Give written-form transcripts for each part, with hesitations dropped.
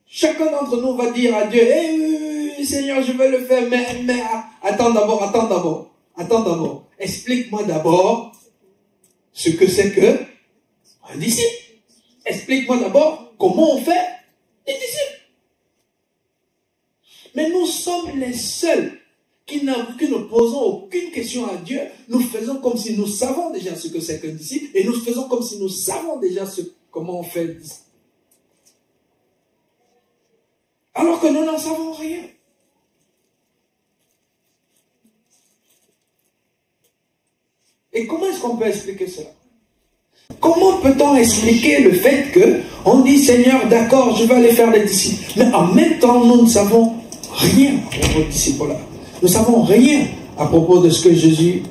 Chacun d'entre nous va dire à Dieu, Seigneur, je vais le faire, mais attends d'abord. Explique-moi d'abord ce que c'est que un disciple. Explique-moi d'abord comment on fait des disciples. Mais nous sommes les seuls qui ne posons aucune question à Dieu. Nous faisons comme si nous savons déjà ce que c'est qu'un disciple et nous faisons comme si nous savons déjà comment on fait le disciple. Alors que nous n'en savons rien. Et comment est-ce qu'on peut expliquer cela? Comment peut-on expliquer le fait qu'on dit Seigneur, d'accord, je vais aller faire des disciples, mais en même temps, nous ne savons rien à propos de disciples-là. Nous ne savons rien à propos de ce que Jésus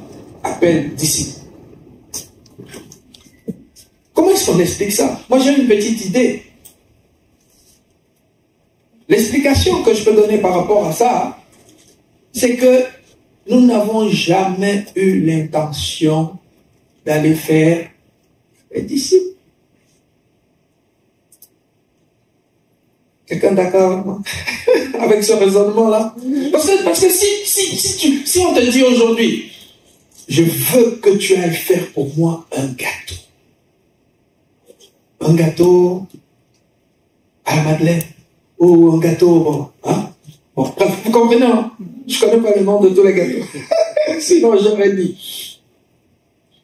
appelle disciples. Comment est-ce qu'on explique ça? Moi, j'ai une petite idée. L'explication que je peux donner par rapport à ça, c'est que nous n'avons jamais eu l'intention d'aller faire des disciples. Quelqu'un d'accord avec moi? Avec ce raisonnement-là? Parce que si on te dit aujourd'hui, je veux que tu ailles faire pour moi un gâteau. Un gâteau à la madeleine. Ou un gâteau, hein? Bon, bref, vous comprenez, hein? Je ne connais pas le nom de tous les gâteaux. Sinon, j'aurais dit.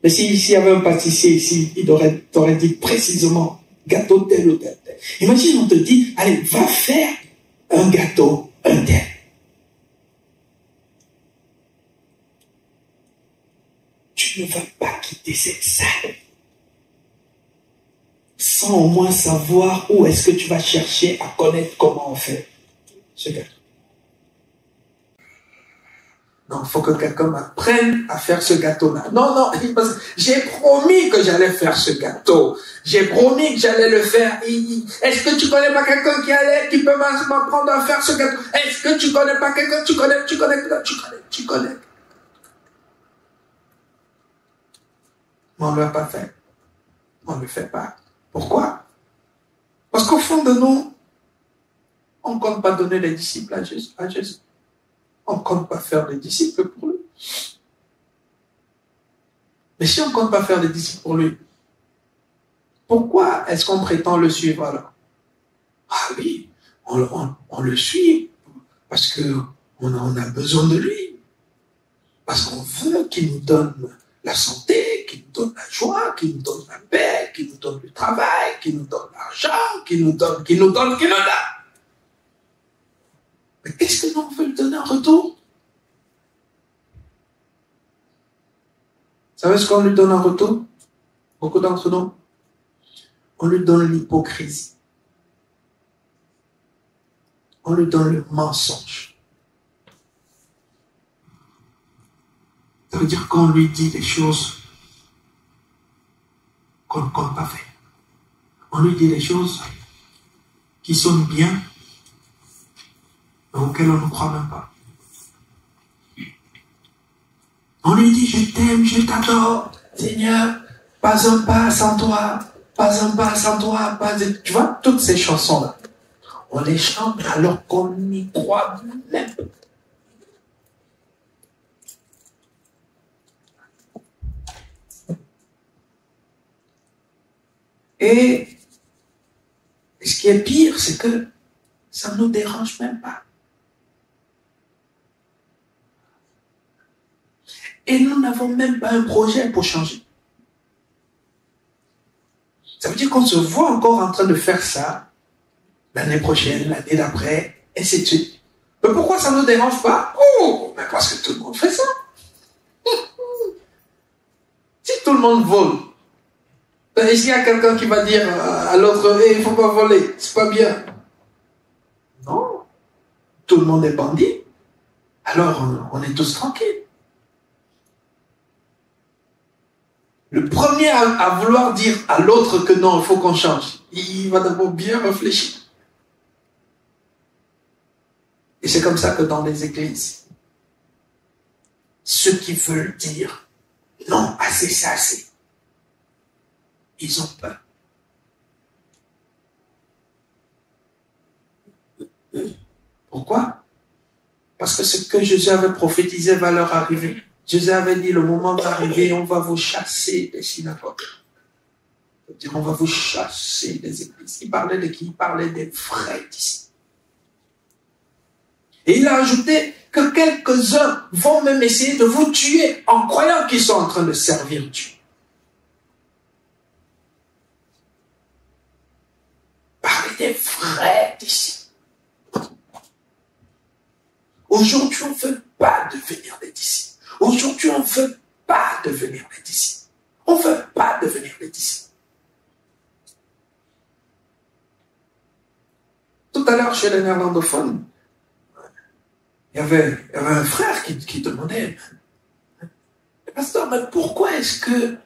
Mais s'il y avait un pâtissier ici, il t'aurait dit précisément gâteau tel ou tel. Imagine, on te dit, allez, va faire un gâteau, un tel. Tu ne vas pas quitter cette salle sans au moins savoir où est-ce que tu vas chercher à connaître comment on fait ce gâteau. Donc, il faut que quelqu'un m'apprenne à faire ce gâteau-là. Non, parce que j'ai promis que j'allais faire ce gâteau. J'ai promis que j'allais le faire. Est-ce que tu connais pas quelqu'un qui peut m'apprendre à faire ce gâteau? Est-ce que tu connais pas quelqu'un? Tu connais. Mais on ne l'a pas fait. On ne le fait pas. Pourquoi? Parce qu'au fond de nous, on ne compte pas donner les disciples à Jésus. On ne compte pas faire des disciples pour lui. Mais si on ne compte pas faire des disciples pour lui, pourquoi est-ce qu'on prétend le suivre alors? Ah oui, on le suit parce qu'on a besoin de lui. Parce qu'on veut qu'il nous donne la santé, qu'il nous donne la joie, qu'il nous donne la paix, qu'il nous donne le travail, qu'il nous donne l'argent, qu'il nous donne. Mais qu'est-ce que nous on veut lui donner en retour? Vous savez ce qu'on lui donne en retour? Beaucoup d'entre nous, on lui donne l'hypocrisie. On lui donne le mensonge. Ça veut dire qu'on lui dit des choses qu'on ne compte pas faire. On lui dit des choses qui sonnent bien, mais auxquelles on ne croit même pas. On lui dit, je t'aime, je t'adore, Seigneur, pas un pas sans toi, pas un pas sans toi, Tu vois, toutes ces chansons-là, on les chante alors qu'on n'y croit même pas. Et ce qui est pire, c'est que ça ne nous dérange même pas. Et nous n'avons même pas un projet pour changer. Ça veut dire qu'on se voit encore en train de faire ça l'année prochaine, l'année d'après, et ainsi de suite. Mais pourquoi ça ne nous dérange pas? Oh, mais parce que tout le monde fait ça. Si tout le monde vole, est-ce qu'il y a quelqu'un qui va dire à l'autre, il ne faut pas voler, c'est pas bien? Non. Tout le monde est bandit. Alors, on est tous tranquilles. Le premier à vouloir dire à l'autre que non, il faut qu'on change, il va d'abord bien réfléchir. Et c'est comme ça que dans les églises, ceux qui veulent dire non, assez, c'est assez, ils ont peur. Pourquoi? Parce que ce que Jésus avait prophétisé va leur arriver. Jésus avait dit, le moment va arriver, on va vous chasser des synagogues. C'est-à-dire, on va vous chasser des églises. Il parlait de qui? Il parlait des vrais disciples. Et il a ajouté que quelques-uns vont même essayer de vous tuer en croyant qu'ils sont en train de servir Dieu. Parlez des vrais disciples. Aujourd'hui, on ne veut pas devenir des disciples. Aujourd'hui, on ne veut pas devenir des disciples. On ne veut pas devenir des disciples. Tout à l'heure, chez les néerlandophones, il y avait un frère qui demandait, pasteur, mais pourquoi est-ce que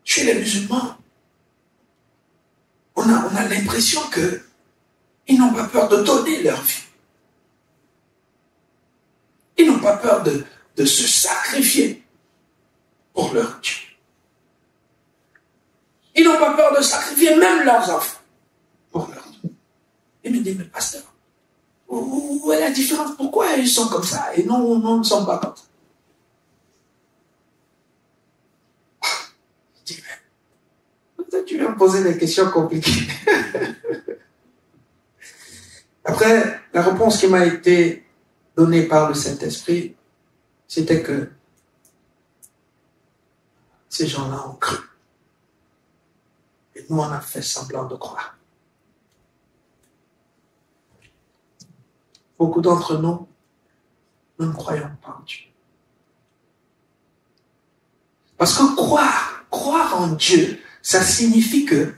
chez les musulmans, on a l'impression qu'ils n'ont pas peur de donner leur vie. Ils n'ont pas peur de se sacrifier pour leur Dieu. Ils n'ont pas peur de sacrifier même leurs enfants pour leur Dieu. Il me dit, mais pasteur, où est la différence? Pourquoi ils sont comme ça et non, nous ne sommes pas comme ça? Je dis, mais peut-être tu viens me poser des questions compliquées. Après, la réponse qui m'a été donnée par le Saint-Esprit, c'était que ces gens-là ont cru. Et nous, on a fait semblant de croire. Beaucoup d'entre nous, nous ne croyons pas en Dieu. Parce que croire en Dieu, ça signifie que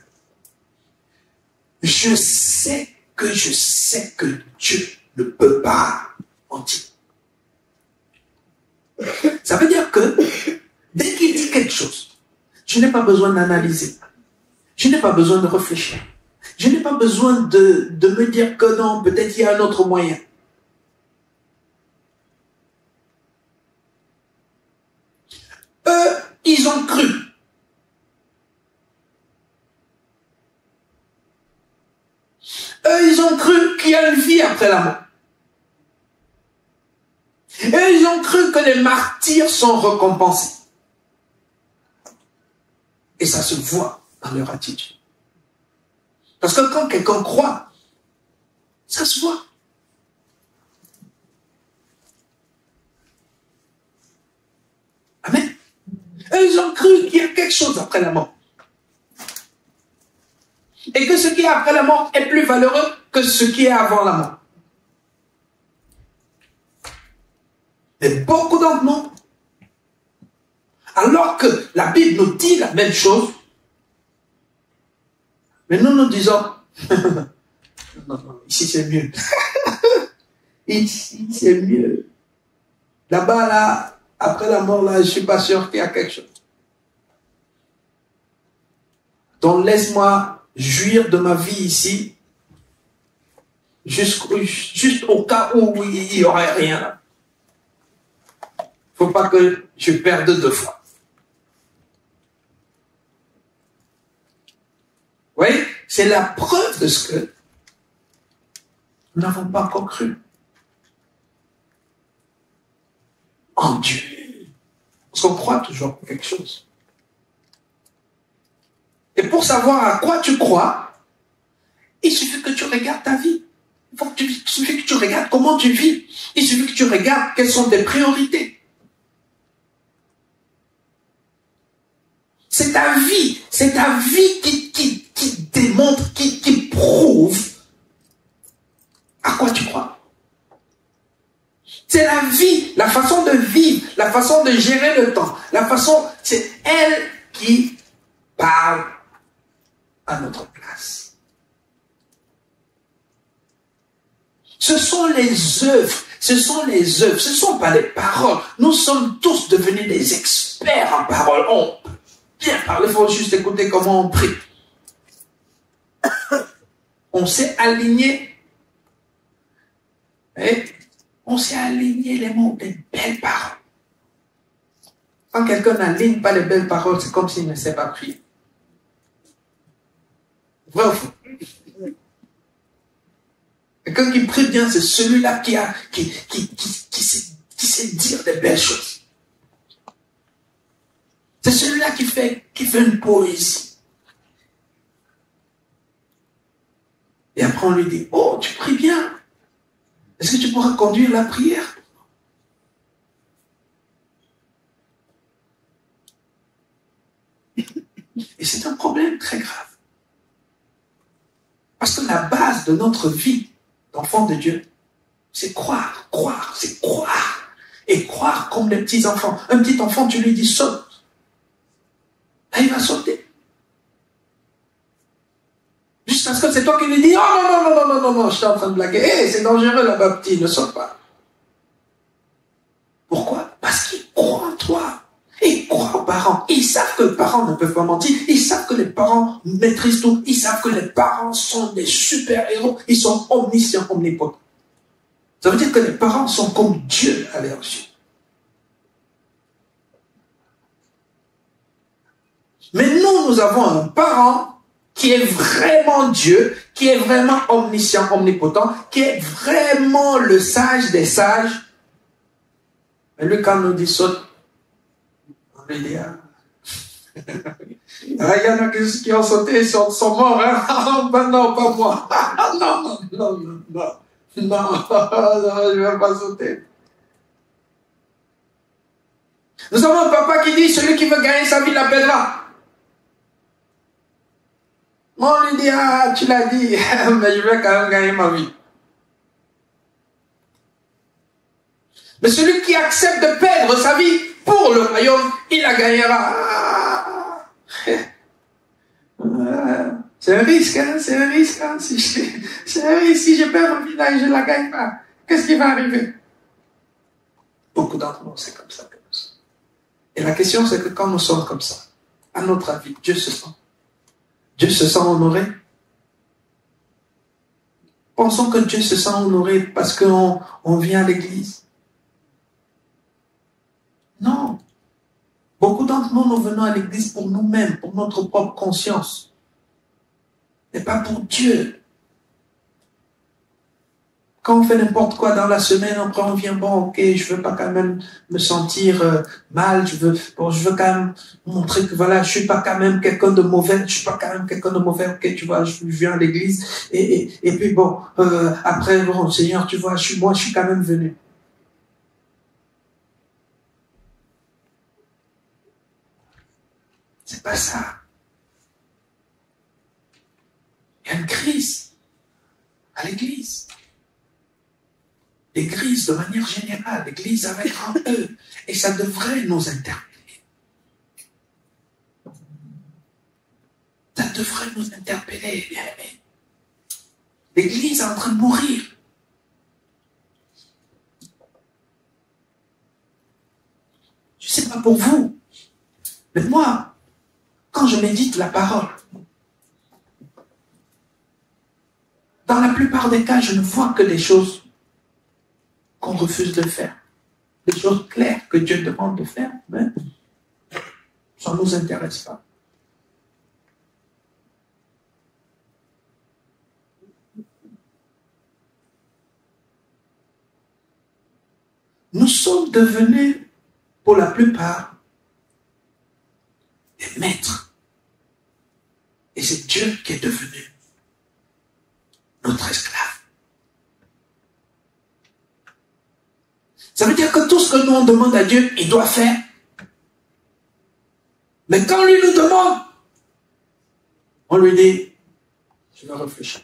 je sais que Dieu ne peut pas mentir. Ça veut dire que dès qu'il dit quelque chose, je n'ai pas besoin d'analyser. Je n'ai pas besoin de réfléchir. Je n'ai pas besoin de me dire que non, peut-être il y a un autre moyen. Eux, ils ont cru. Eux, ils ont cru qu'il y a une vie après la mort. Eux, ils ont cru que les martyrs sont récompensés. Et ça se voit dans leur attitude. Parce que quand quelqu'un croit, ça se voit. Amen. Eux, ils ont cru qu'il y a quelque chose après la mort. Et que ce qui est après la mort est plus valeureux que ce qui est avant la mort. Et beaucoup d'entre nous, alors que la Bible nous dit la même chose, mais nous disons, non, ici c'est mieux. Ici c'est mieux. Là-bas, là, après la mort, là, je ne suis pas sûr qu'il y a quelque chose. Donc laisse-moi jouir de ma vie ici, juste au cas où il n'y aurait rien là. Il ne faut pas que je perde deux fois. Vous voyez, c'est la preuve de ce que nous n'avons pas encore cru en Dieu. Parce qu'on croit toujours en quelque chose. Et pour savoir à quoi tu crois, il suffit que tu regardes ta vie. Il suffit que tu regardes comment tu vis. Il suffit que tu regardes quelles sont tes priorités. C'est ta vie qui démontre, qui prouve à quoi tu crois. C'est la vie, la façon de vivre, la façon de gérer le temps, c'est elle qui parle à notre place. Ce sont les œuvres, ce ne sont pas les paroles. Nous sommes tous devenus des experts en paroles. On peut bien parler, il faut juste écouter comment on prie. On s'est aligné. On s'est aligné les mots des belles paroles. Quand quelqu'un n'aligne pas les belles paroles, c'est comme s'il ne sait pas prier. Vrai ou faux? Quelqu'un qui prie bien, c'est celui-là qui sait dire des belles choses. C'est celui-là qui fait une poésie. Et après on lui dit, oh, tu pries bien. Est-ce que tu pourras conduire la prière? Et c'est un problème très grave. Parce que la base de notre vie d'enfant de Dieu, c'est croire, c'est croire. Et croire comme les petits enfants. Un petit enfant, tu lui dis saute. Là, il va sauter. Jusqu'à ce que c'est toi qui lui dis, oh non, je suis en train de blaguer. Hé, c'est dangereux là-bas, petit, ne saute pas. Pourquoi? Parce qu'il croit en toi. Ils croient aux parents. Ils savent que les parents ne peuvent pas mentir. Ils savent que les parents maîtrisent tout. Ils savent que les parents sont des super-héros. Ils sont omniscients, omnipotents. Ça veut dire que les parents sont comme Dieu à leurs yeux. Mais nous avons un parent qui est vraiment Dieu, qui est vraiment omniscient, omnipotent, qui est vraiment le sage des sages. Mais lui, quand nous dit saute, on lui dit, il y en a qui ont sauté et sont morts. Hein? Ben non, pas moi. Non, je ne vais pas sauter. Nous avons un papa qui dit, celui qui veut gagner sa vie l'appellera. On lui dit, tu l'as dit, mais je vais quand même gagner ma vie. Mais celui qui accepte de perdre sa vie pour le royaume, il la gagnera. C'est un risque, hein, c'est un risque. Hein, si je perds ma vie là et je ne la gagne pas, qu'est-ce qui va arriver? Beaucoup d'entre nous, c'est comme ça que nous sommes. Et la question, c'est que quand nous sommes comme ça, à notre avis, Dieu se sent honoré. Pensons que Dieu se sent honoré parce qu'on vient à l'église. Non. Beaucoup d'entre nous, nous venons à l'église pour nous-mêmes, pour notre propre conscience. Et pas pour Dieu. Quand on fait n'importe quoi dans la semaine, après on vient, bon, ok, je veux pas quand même me sentir mal, je veux quand même montrer que voilà, je suis pas quand même quelqu'un de mauvais, ok, tu vois, je viens à l'église, et puis bon, après, bon, Seigneur, tu vois, moi, je suis quand même venu. C'est pas ça. Il y a une crise à l'église. L'église de manière générale, l'église avec un E, et ça devrait nous interpeller. Ça devrait nous interpeller, bien aimé. L'église est en train de mourir. Je ne sais pas pour vous, mais moi, quand je médite la parole, dans la plupart des cas, je ne vois que des choses qu'on refuse de faire. Des choses claires que Dieu demande de faire, mais ça ne nous intéresse pas. Nous sommes devenus, pour la plupart, des maîtres. Et c'est Dieu qui est devenu notre esclave. Ça veut dire que tout ce que nous on demande à Dieu, il doit faire. Mais quand lui nous demande, on lui dit, je vais réfléchir.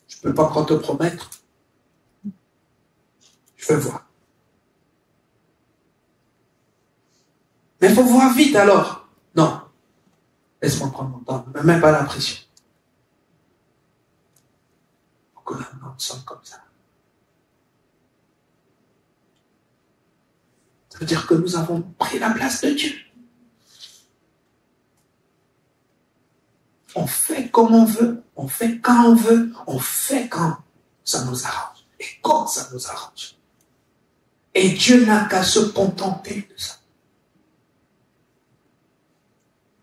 Je ne peux pas encore te promettre. Je vais voir. Mais il faut voir vite alors. Non. Laisse-moi prendre mon temps. Ne me mets pas la pression. Beaucoup d'entre nous sommes comme ça. Ça veut dire que nous avons pris la place de Dieu. On fait comme on veut, on fait quand on veut, on fait quand ça nous arrange. Et quand ça nous arrange. Et Dieu n'a qu'à se contenter de ça.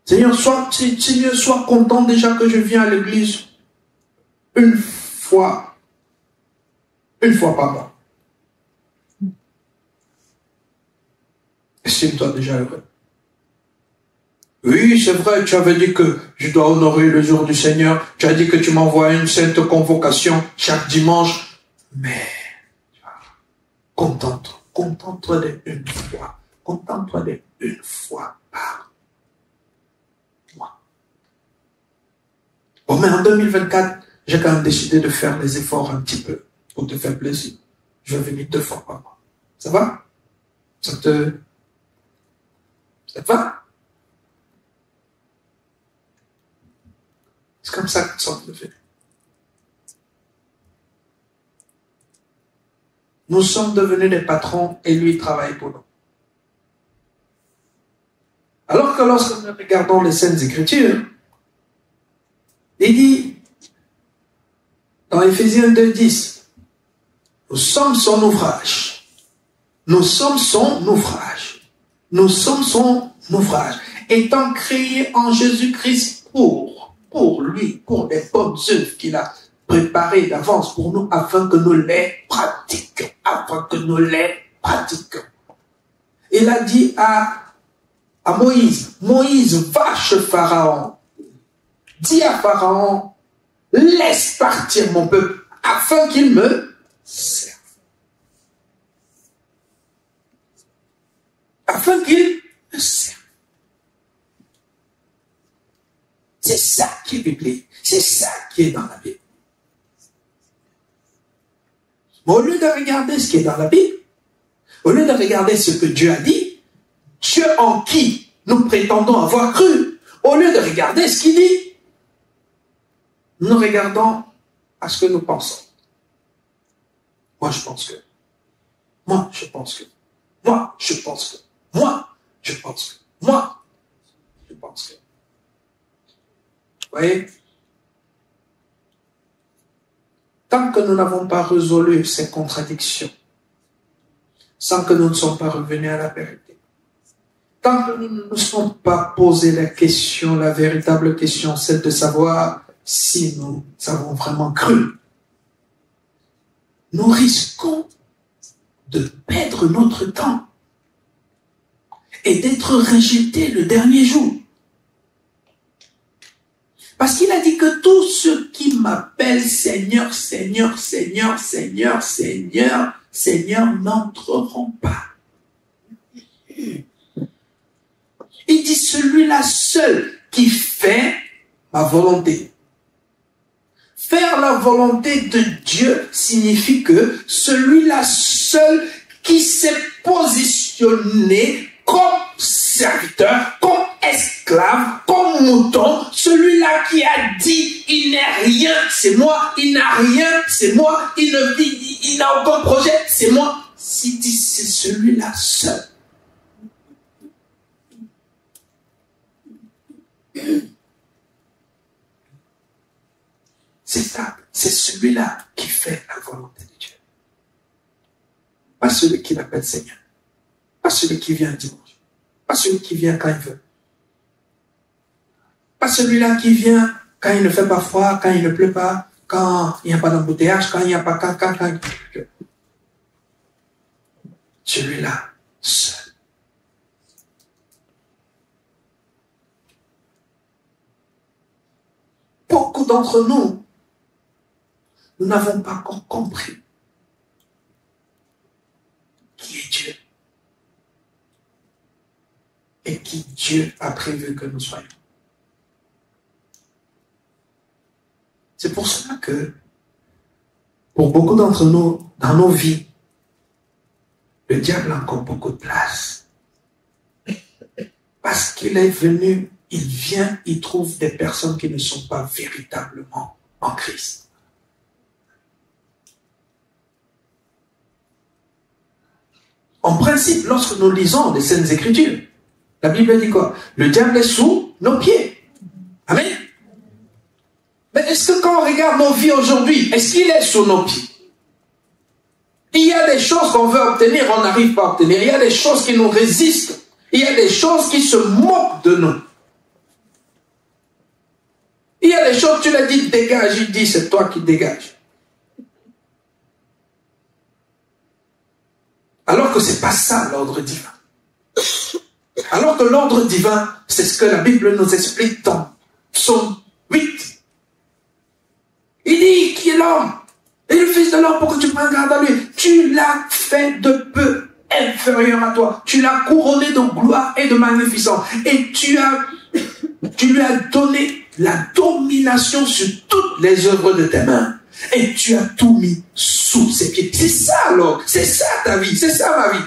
Seigneur, sois content déjà que je viens à l'église. une fois par mois. Estime-toi déjà heureux. Oui, c'est vrai, tu avais dit que je dois honorer le jour du Seigneur. Tu as dit que tu m'envoies une sainte convocation chaque dimanche. Mais, contente-toi d'une fois. Contente-toi d'une fois par mois. Bon, mais en 2024, j'ai quand même décidé de faire les efforts un petit peu pour te faire plaisir. Je vais venir 2 fois par mois. Ça va? Ça te va? C'est comme ça que nous sommes devenus. Nous sommes devenus des patrons et lui travaille pour nous. Alors que lorsque nous regardons les Saintes Écritures, il dit dans Éphésiens 2:10, nous sommes son ouvrage. Nous sommes son ouvrage. Nous sommes son ouvrage. Étant créés en Jésus-Christ pour lui, pour les bonnes œuvres qu'il a préparées d'avance pour nous, afin que nous les pratiquions. Il a dit à Moïse, va chez Pharaon. Dis à Pharaon, laisse partir mon peuple, afin qu'il me serve. Afin qu'il me serve. C'est ça qui est biblique. C'est ça qui est dans la Bible. Mais au lieu de regarder ce qui est dans la Bible, au lieu de regarder ce que Dieu a dit, Dieu en qui nous prétendons avoir cru, au lieu de regarder ce qu'il dit, nous regardons à ce que nous pensons. Moi, je pense que. Moi, je pense que. Moi, je pense que. Moi, je pense que. Moi, je pense que. Vous voyez? Tant que nous n'avons pas résolu ces contradictions, sans que nous ne sommes pas revenus à la vérité, tant que nous ne nous sommes pas posé la question, la véritable question, c'est de savoir si nous avons vraiment cru, nous risquons de perdre notre temps et d'être rejetés le dernier jour. Parce qu'il a dit que tous ceux qui m'appellent Seigneur, Seigneur, Seigneur, Seigneur, Seigneur, Seigneur n'entreront pas. Il dit celui-là seul qui fait ma volonté. Faire la volonté de Dieu signifie que celui-là seul qui s'est positionné comme serviteur, comme esclave, comme mouton, celui-là qui a dit il n'est rien, c'est moi, il n'a rien, c'est moi, il n'a aucun projet, c'est moi. Si dit c'est celui-là seul. C'est ça, c'est celui-là qui fait la volonté de Dieu. Pas celui qui l'appelle Seigneur. Pas celui qui vient dimanche. Pas celui qui vient quand il veut. Pas celui-là qui vient quand il ne fait pas froid, quand il ne pleut pas, quand il n'y a pas d'embouteillage, quand il n'y a pas... Quand. Celui-là, seul. Beaucoup d'entre nous, nous n'avons pas encore compris qui est Dieu et qui Dieu a prévu que nous soyons. C'est pour cela que, pour beaucoup d'entre nous, dans nos vies, le diable a encore beaucoup de place. Parce qu'il est venu, il vient, il trouve des personnes qui ne sont pas véritablement en Christ. En principe, lorsque nous lisons les Saintes Écritures, la Bible dit quoi? Le diable est sous nos pieds. Amen. Mais est-ce que quand on regarde nos vies aujourd'hui, est-ce qu'il est sous nos pieds? Il y a des choses qu'on veut obtenir, on n'arrive pas à obtenir. Il y a des choses qui nous résistent. Il y a des choses qui se moquent de nous. Il y a fait les choses, tu lui dis dégage, il dit c'est toi qui dégages. Alors que c'est pas ça l'ordre divin. Alors que l'ordre divin, c'est ce que la Bible nous explique dans Psaume 8. Il dit, qui est l'homme? Et le Fils de l'homme, pour que tu prennes garde à lui. Tu l'as fait de peu inférieur à toi. Tu l'as couronné de gloire et de magnificence. Et tu lui as donné la domination sur toutes les œuvres de tes mains. Et tu as tout mis sous ses pieds. C'est ça alors. C'est ça ta vie. C'est ça ma vie.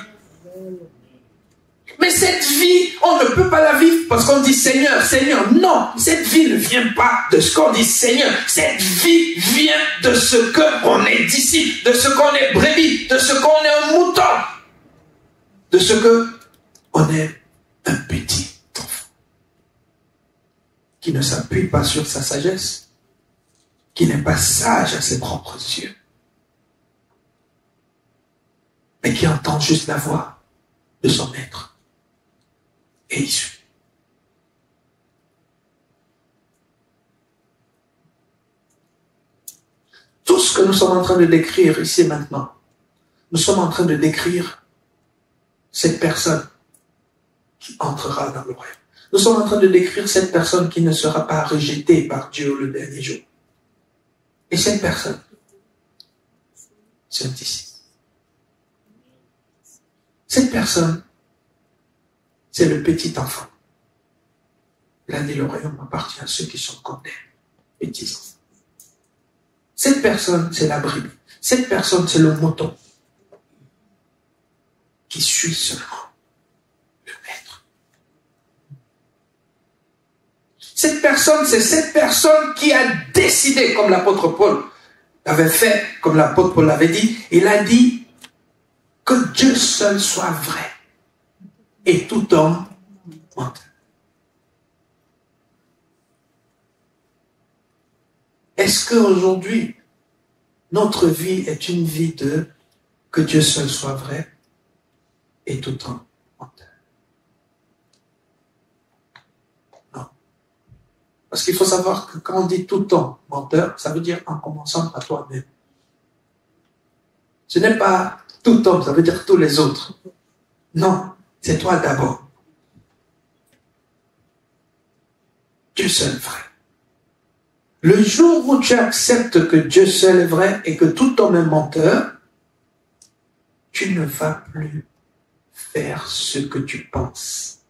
Mais cette vie, on ne peut pas la vivre parce qu'on dit Seigneur, Seigneur. Non, cette vie ne vient pas de ce qu'on dit Seigneur. Cette vie vient de ce qu'on est disciple, de ce qu'on est brebis, de ce qu'on est un mouton, de ce qu'on est un petit enfant qui ne s'appuie pas sur sa sagesse, qui n'est pas sage à ses propres yeux, mais qui entend juste la voix de son maître. Et il suit. Tout ce que nous sommes en train de décrire ici maintenant, nous sommes en train de décrire cette personne qui entrera dans le royaume. Nous sommes en train de décrire cette personne qui ne sera pas rejetée par Dieu le dernier jour. Et cette personne, c'est un disciple. Cette personne, c'est le petit enfant. Il a dit, le royaume appartient à ceux qui sont comme des petits enfants. Cette personne, c'est la brebis. Cette personne, c'est le mouton qui suit seulement le maître. Cette personne, c'est cette personne qui a décidé, comme l'apôtre Paul avait fait, comme l'apôtre Paul l'avait dit, il a dit que Dieu seul soit vrai et tout homme menteur. Est-ce qu'aujourd'hui, notre vie est une vie de que Dieu seul soit vrai et tout homme menteur? Non. Parce qu'il faut savoir que quand on dit tout homme menteur, ça veut dire en commençant par toi-même. Ce n'est pas tout homme, ça veut dire tous les autres. Non, c'est toi d'abord. Dieu seul vrai. Le jour où tu acceptes que Dieu seul est vrai et que tout homme est menteur, tu ne vas plus faire ce que tu penses.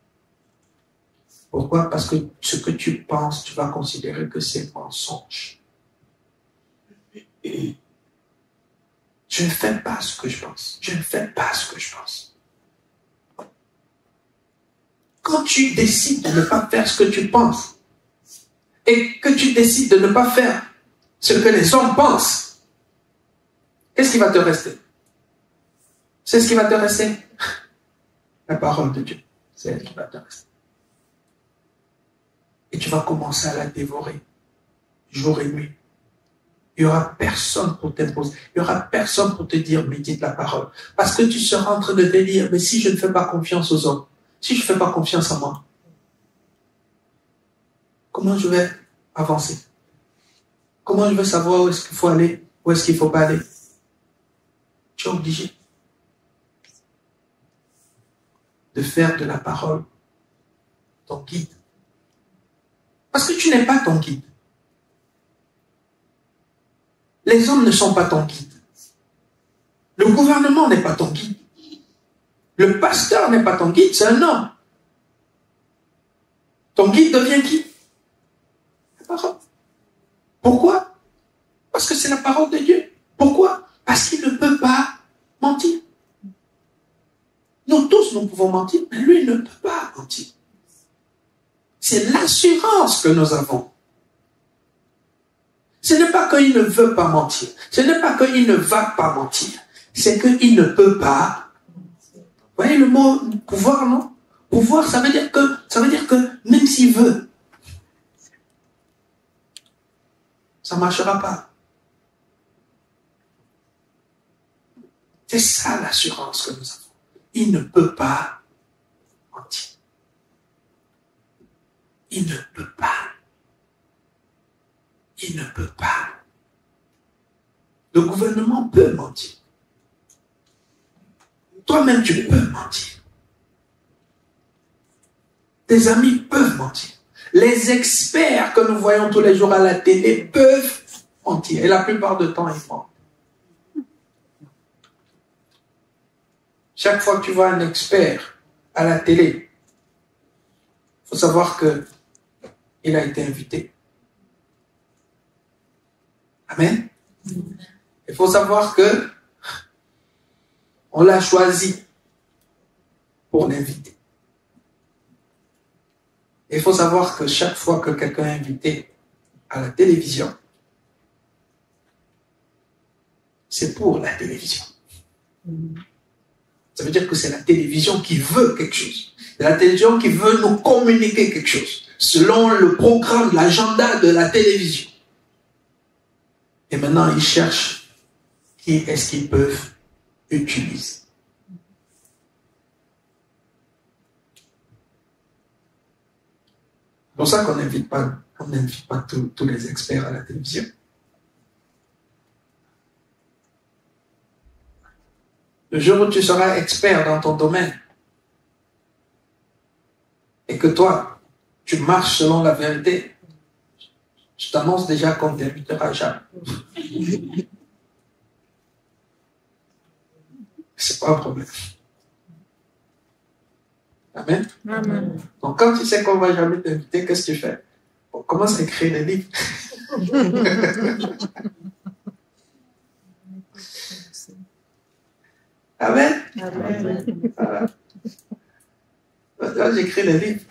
Pourquoi? Parce que ce que tu penses, tu vas considérer que c'est mensonge. Je ne fais pas ce que je pense. Je ne fais pas ce que je pense. Quand tu décides de ne pas faire ce que tu penses, et que tu décides de ne pas faire ce que les hommes pensent, qu'est-ce qui va te rester? C'est ce qui va te rester? La parole de Dieu, c'est elle qui va te rester. Et tu vas commencer à la dévorer, jour et nuit. Il n'y aura personne pour t'imposer. Il n'y aura personne pour te dire, médite la parole. Parce que tu seras en train de te dire, mais si je ne fais pas confiance aux hommes, si je ne fais pas confiance à moi, comment je vais avancer? Comment je vais savoir où est-ce qu'il faut aller, où est-ce qu'il ne faut pas aller? Tu es obligé de faire de la parole ton guide. Parce que tu n'es pas ton guide. Les hommes ne sont pas ton guide. Le gouvernement n'est pas ton guide. Le pasteur n'est pas ton guide, c'est un homme. Ton guide devient qui? La parole. Pourquoi? Parce que c'est la parole de Dieu. Pourquoi? Parce qu'il ne peut pas mentir. Nous tous, nous pouvons mentir, mais lui ne peut pas mentir. C'est l'assurance que nous avons. Ce n'est pas qu'il ne veut pas mentir. Ce n'est pas qu'il ne va pas mentir. C'est qu'il ne peut pas. Vous voyez le mot pouvoir, non? Pouvoir, ça veut dire que même s'il veut, ça ne marchera pas. C'est ça l'assurance que nous avons. Il ne peut pas mentir. Il ne peut pas. Il ne peut pas. Le gouvernement peut mentir. Toi-même, tu peux mentir. Tes amis peuvent mentir. Les experts que nous voyons tous les jours à la télé peuvent mentir. Et la plupart du temps, ils mentent. Chaque fois que tu vois un expert à la télé, il faut savoir qu'il a été invité. Amen. Il faut savoir que on l'a choisi pour l'inviter. Il faut savoir que chaque fois que quelqu'un est invité à la télévision, c'est pour la télévision. Ça veut dire que c'est la télévision qui veut quelque chose. C'est la télévision qui veut nous communiquer quelque chose, selon le programme, l'agenda de la télévision. Et maintenant, ils cherchent qui est-ce qu'ils peuvent utiliser. C'est pour ça qu'on n'invite pas tous les experts à la télévision. Le jour où tu seras expert dans ton domaine et que toi, tu marches selon la vérité, je t'annonce déjà qu'on ne t'invitera jamais. C'est pas un problème. Amen. Amen. Donc quand tu sais qu'on ne va jamais t'inviter, qu'est-ce que tu fais? On commence à écrire des livres. Amen. Amen. Voilà. Là, j'écris des livres.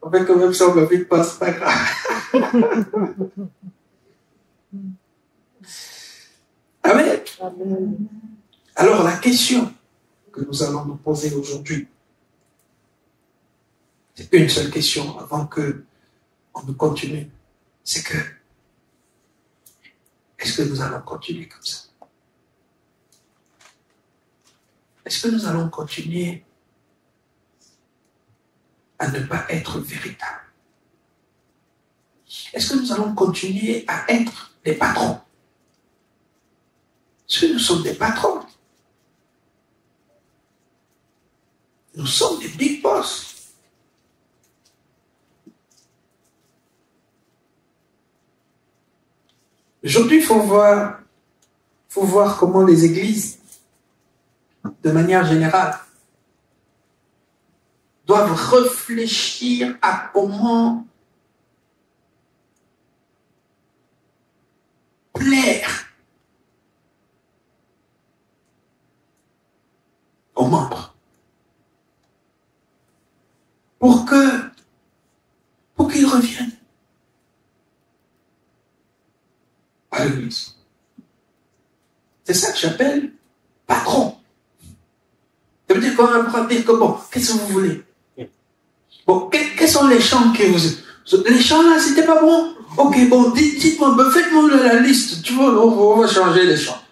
On fait quand même ça, on me vite pas, c'est pas grave. Amen. Amen. Alors la question que nous allons nous poser aujourd'hui, c'est une seule question avant que on ne continue. C'est que, est-ce que nous allons continuer comme ça? Est-ce que nous allons continuer à ne pas être véritables? Est-ce que nous allons continuer à être des patrons? Est-ce que nous sommes des patrons? Nous sommes des big boss. Aujourd'hui, il faut voir comment les églises, de manière générale, doivent réfléchir à comment plaire aux membres pour qu'ils reviennent à l'église. C'est ça que j'appelle patron. Ça veut dire qu'on va dire que bon, qu'est-ce que vous voulez? Bon, quels sont les chants que vous... Les chants là, c'était pas bon? Ok, bon, dites-moi, faites-moi la liste. Tu vois, on va changer les chants.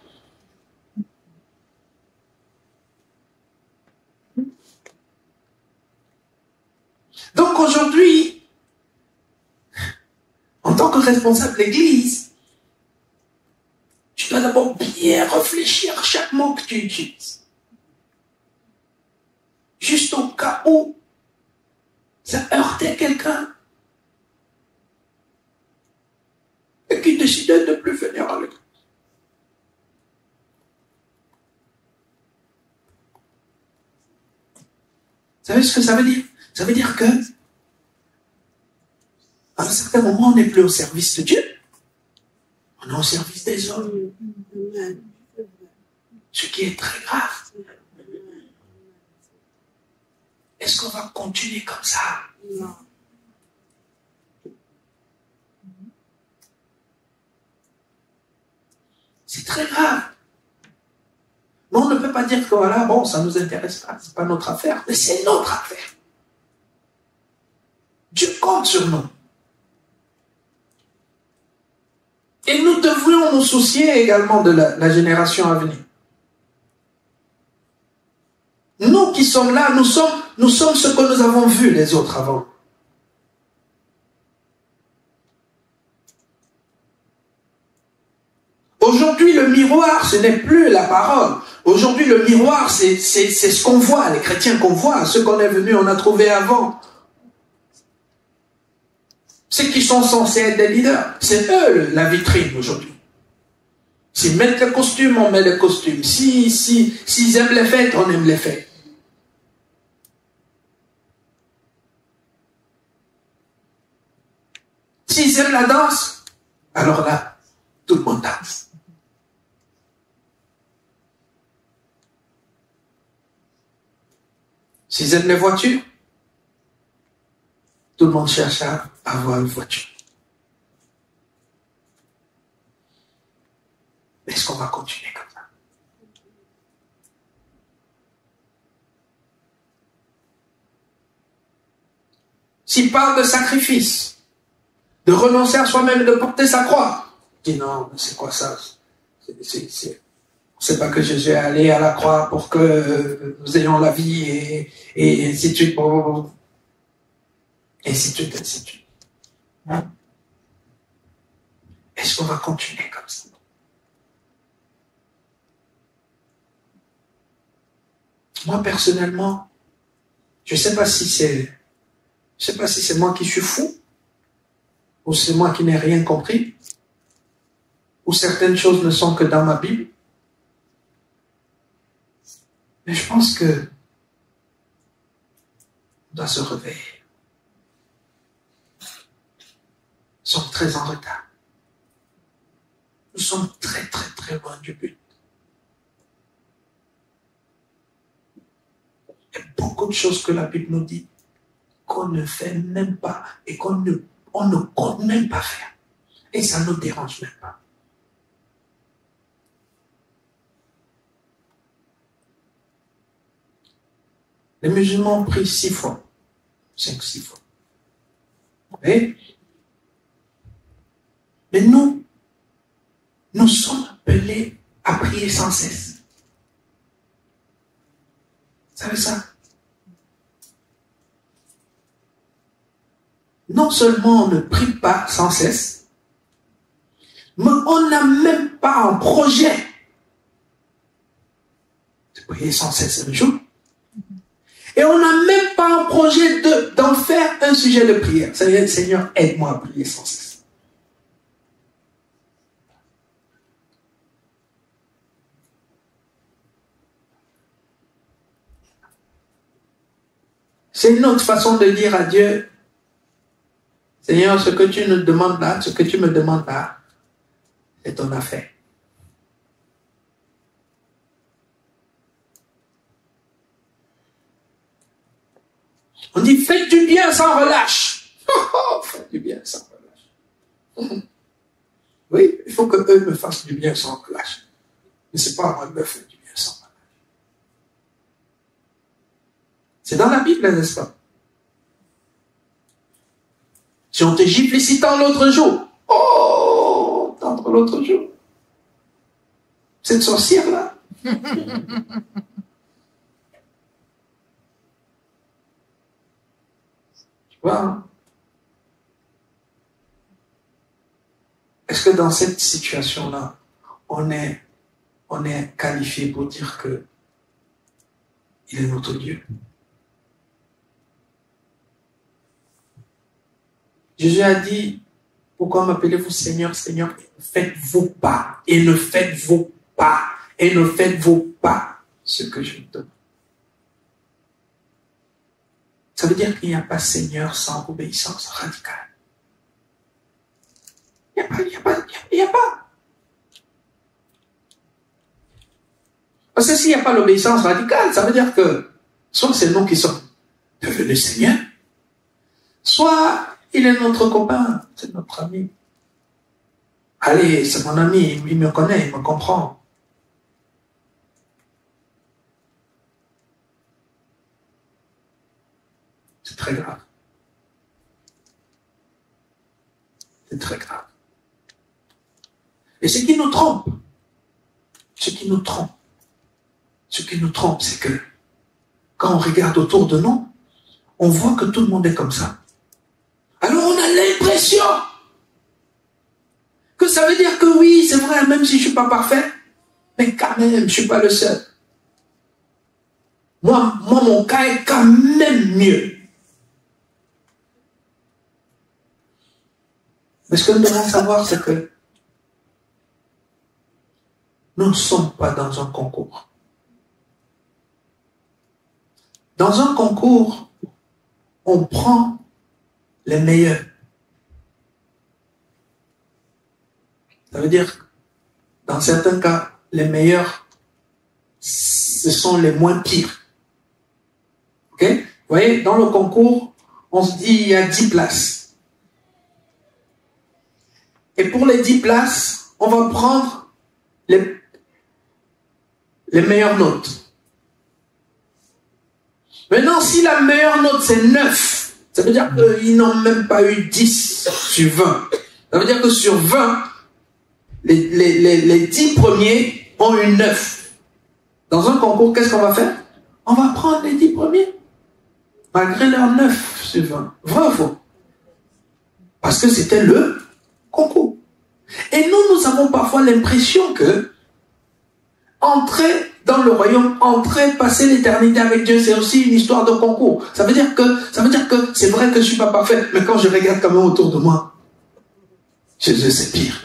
Donc aujourd'hui, en tant que responsable d'église, tu dois d'abord bien réfléchir à chaque mot que tu utilises. Juste au cas où ça heurtait quelqu'un et qui décidait de ne plus venir à l'église. Vous savez ce que ça veut dire? Ça veut dire que à un certain moment, on n'est plus au service de Dieu. On est au service des hommes. Ce qui est très grave. Est-ce qu'on va continuer comme ça? Non. C'est très grave. Mais on ne peut pas dire que voilà, bon, ça ne nous intéresse pas, c'est pas notre affaire. Mais c'est notre affaire. Dieu compte sur nous. Et nous devrions nous soucier également de la génération à venir. Nous qui sommes là, nous sommes ce que nous avons vu les autres avant. Aujourd'hui, le miroir, ce n'est plus la parole. Aujourd'hui, le miroir, c'est ce qu'on voit, les chrétiens qu'on voit, ceux qu'on est venus, on a trouvé avant. Ceux qui sont censés être des leaders, c'est eux la vitrine aujourd'hui. S'ils mettent le costume, on met le costume. S'ils aiment les fêtes, on aime les fêtes. S'ils aiment la danse, alors là, tout le monde danse. S'ils aiment les voitures, tout le monde cherche à avoir une voiture. Est-ce qu'on va continuer comme ça? S'il parle de sacrifice, de renoncer à soi-même et de porter sa croix, dit non, c'est quoi ça? C'est pas que Jésus est allé à la croix pour que nous ayons la vie et ainsi de suite. Et ainsi de suite, ainsi de suite. Est-ce qu'on va continuer comme ça? Moi, personnellement, je ne sais pas si c'est moi qui suis fou, ou c'est moi qui n'ai rien compris, ou certaines choses ne sont que dans ma Bible. Mais je pense que on doit se réveiller. Nous sommes très en retard. Nous sommes très, très, très loin du but. Il y a beaucoup de choses que la Bible nous dit qu'on ne fait même pas et on ne compte même pas faire. Et ça ne nous dérange même pas. Les musulmans prient 6 fois. 5-6 fois. Mais nous sommes appelés à prier sans cesse. Vous savez ça? Non seulement on ne prie pas sans cesse, mais on n'a même pas un projet de prier sans cesse un jour. Et on n'a même pas un projet d'en faire un sujet de prière. C'est-à-dire, Seigneur, aide-moi à prier sans cesse. C'est une autre façon de dire à Dieu, Seigneur, ce que tu nous demandes là, ce que tu me demandes là, c'est ton affaire. On dit, faites du bien sans relâche. Faites du bien sans relâche. Oui, il faut que eux me fassent du bien sans relâche. Mais c'est pas à moi de me faire du bien sans relâche. C'est dans la Bible, n'est-ce pas? Si on te gifle ici tant l'autre jour, tendre l'autre jour. Cette sorcière-là. Tu vois? Est-ce que dans cette situation-là, on est qualifié pour dire que il est notre Dieu? Jésus a dit, pourquoi m'appelez-vous Seigneur, Seigneur? Faites-vous pas, et ne faites-vous pas, et ne faites-vous pas ce que je vous donne. Ça veut dire qu'il n'y a pas Seigneur sans obéissance radicale. Il n'y a pas. Parce que s'il n'y a pas l'obéissance radicale, ça veut dire que soit c'est nous qui sommes devenus Seigneurs, soit il est notre copain, c'est notre ami. Allez, c'est mon ami, il me connaît, il me comprend. C'est très grave. C'est très grave. Et ce qui nous trompe, c'est que quand on regarde autour de nous, on voit que tout le monde est comme ça. Alors on a l'impression que que ça veut dire que oui, c'est vrai, même si je ne suis pas parfait, mais quand même, je ne suis pas le seul. Moi, mon cas est quand même mieux. Mais ce que nous devons savoir, c'est que nous ne sommes pas dans un concours. Dans un concours, on prend les meilleurs. Ça veut dire, dans certains cas, les meilleurs, ce sont les moins pires. Ok? Vous voyez, dans le concours, on se dit il y a 10 places. Et pour les 10 places, on va prendre les meilleures notes. Maintenant, si la meilleure note c'est 9, ça veut dire qu'ils n'ont même pas eu 10 sur 20. Ça veut dire que sur 20, les 10 premiers ont eu 9. Dans un concours, qu'est-ce qu'on va faire? On va prendre les 10 premiers, malgré leur 9 sur 20. Vrai ou faux? Parce que c'était le concours. Et nous avons parfois l'impression que entrer dans le royaume, passer l'éternité avec Dieu, c'est aussi une histoire de concours. Ça veut dire que c'est vrai que je ne suis pas parfait, mais quand je regarde quand même autour de moi, Jésus, c'est pire.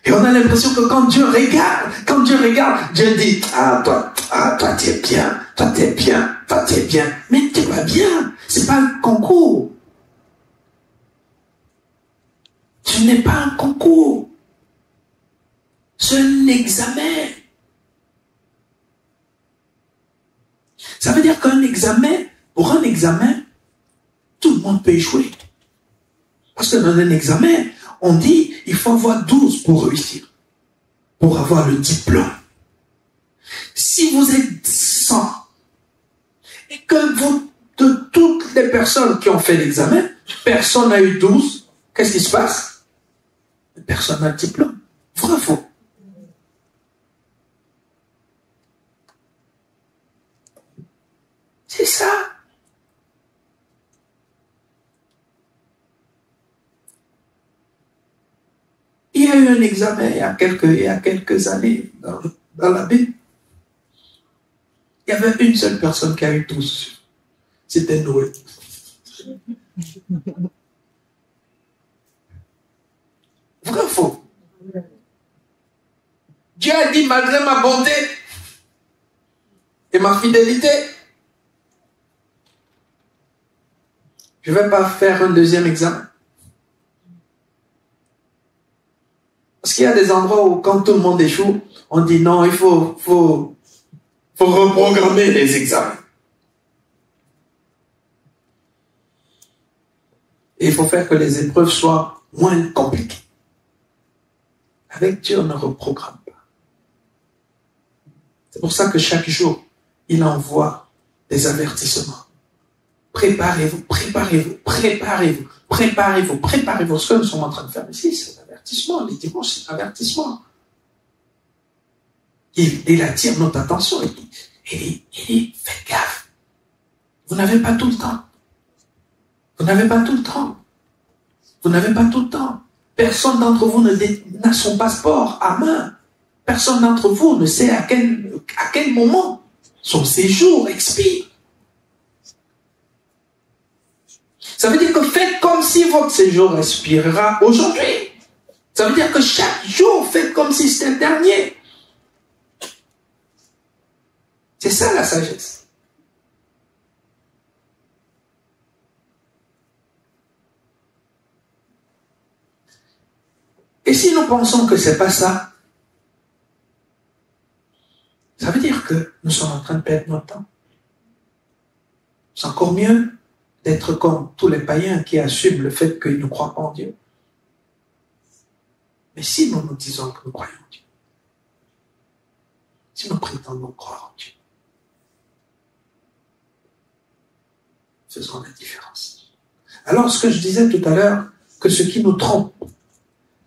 Et on a l'impression que quand Dieu regarde, Dieu dit, toi tu es bien, toi tu es bien, toi tu es bien. Mais tu vas bien, c'est pas un concours. Ce n'est pas un concours. C'est un examen. Ça veut dire qu'un examen, pour un examen, tout le monde peut échouer. Parce que dans un examen, on dit, il faut avoir 12 pour réussir, pour avoir le diplôme. Si vous êtes 100, et que de toutes les personnes qui ont fait l'examen, personne n'a eu 12, qu'est-ce qui se passe? Personne n'a le diplôme. Vrai ou faux? C'est ça. Il y a eu un examen il y a quelques années dans la Bible. Il y avait une seule personne qui a eu 12. C'était Noé. Vrai ou faux? Dieu a dit, malgré ma bonté et ma fidélité, je ne vais pas faire un deuxième examen. Parce qu'il y a des endroits où, quand tout le monde échoue, on dit non, il faut reprogrammer les examens. Et il faut faire que les épreuves soient moins compliquées. Avec Dieu, on ne reprogramme pas. C'est pour ça que chaque jour, il envoie des avertissements. Préparez-vous, préparez-vous, préparez-vous, préparez-vous, préparez-vous. Ce que nous sommes en train de faire ici, c'est un avertissement. Les dimanches, c'est un avertissement. Il attire notre attention. Il dit, faites gaffe. Vous n'avez pas tout le temps. Vous n'avez pas tout le temps. Vous n'avez pas tout le temps. Personne d'entre vous n'a son passeport à main. Personne d'entre vous ne sait à quel moment son séjour expire. Ça veut dire que faites comme si votre séjour expirera aujourd'hui. Ça veut dire que chaque jour, faites comme si c'était le dernier. C'est ça la sagesse. Et si nous pensons que ce n'est pas ça, ça veut dire que nous sommes en train de perdre notre temps. C'est encore mieux d'être comme tous les païens qui assument le fait qu'ils ne croient pas en Dieu. Mais si nous nous disons que nous croyons en Dieu, si nous prétendons croire en Dieu, faisons la différence. Alors, ce que je disais tout à l'heure, que ce qui nous trompe,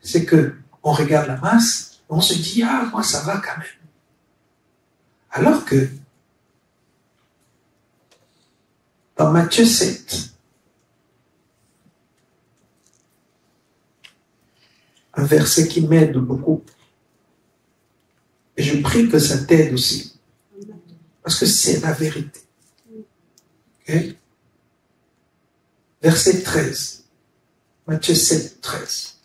c'est qu'on regarde la masse, on se dit, moi ça va quand même. Alors que, dans Matthieu 7, un verset qui m'aide beaucoup. Et je prie que ça t'aide aussi. Parce que c'est la vérité. Okay? Verset 13. Matthieu 7, 13.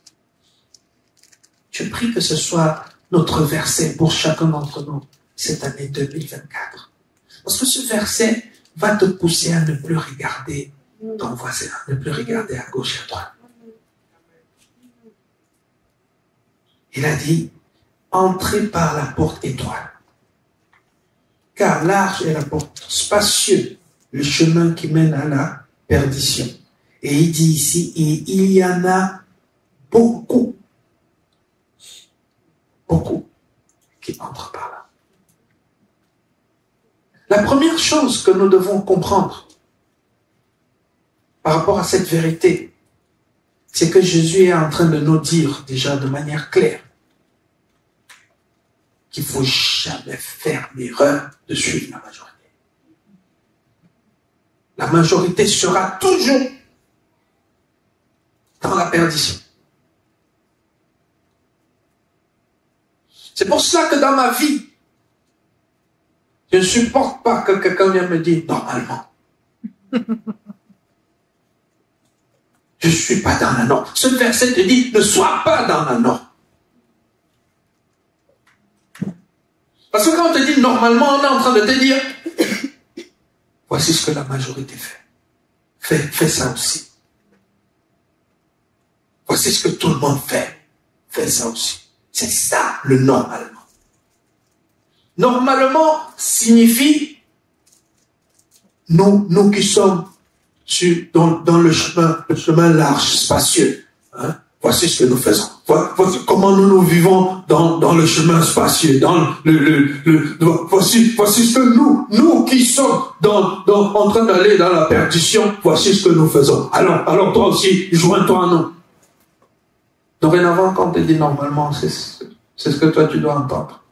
Je prie que ce soit notre verset pour chacun d'entre nous cette année 2024. Parce que ce verset va te pousser à ne plus regarder ton voisin, à ne plus regarder à gauche et à droite. Il a dit, entrez par la porte étroite. Car large est la porte, spacieux, le chemin qui mène à la perdition. Et il dit ici, et il y en a beaucoup qui entrent par là. La première chose que nous devons comprendre par rapport à cette vérité, c'est que Jésus est en train de nous dire déjà de manière claire qu'il ne faut jamais faire l'erreur de suivre la majorité. La majorité sera toujours dans la perdition. C'est pour cela que dans ma vie, je ne supporte pas que quelqu'un vienne me dire normalement. Je ne suis pas dans la norme. Ce verset te dit ne sois pas dans la norme. Parce que quand on te dit normalement, on est en train de te dire voici ce que la majorité fait. Fais ça aussi. Voici ce que tout le monde fait. Fais ça aussi. C'est ça le normalement. Normalement signifie nous qui sommes dans le chemin large, spacieux. Hein? Voici ce que nous faisons. Voici comment nous vivons dans le chemin spacieux. Voici ce que nous qui sommes en train d'aller dans la perdition, voici ce que nous faisons. Alors toi aussi, joins-toi à nous. Dorénavant, quand on te dit normalement, c'est ce que toi tu dois entendre.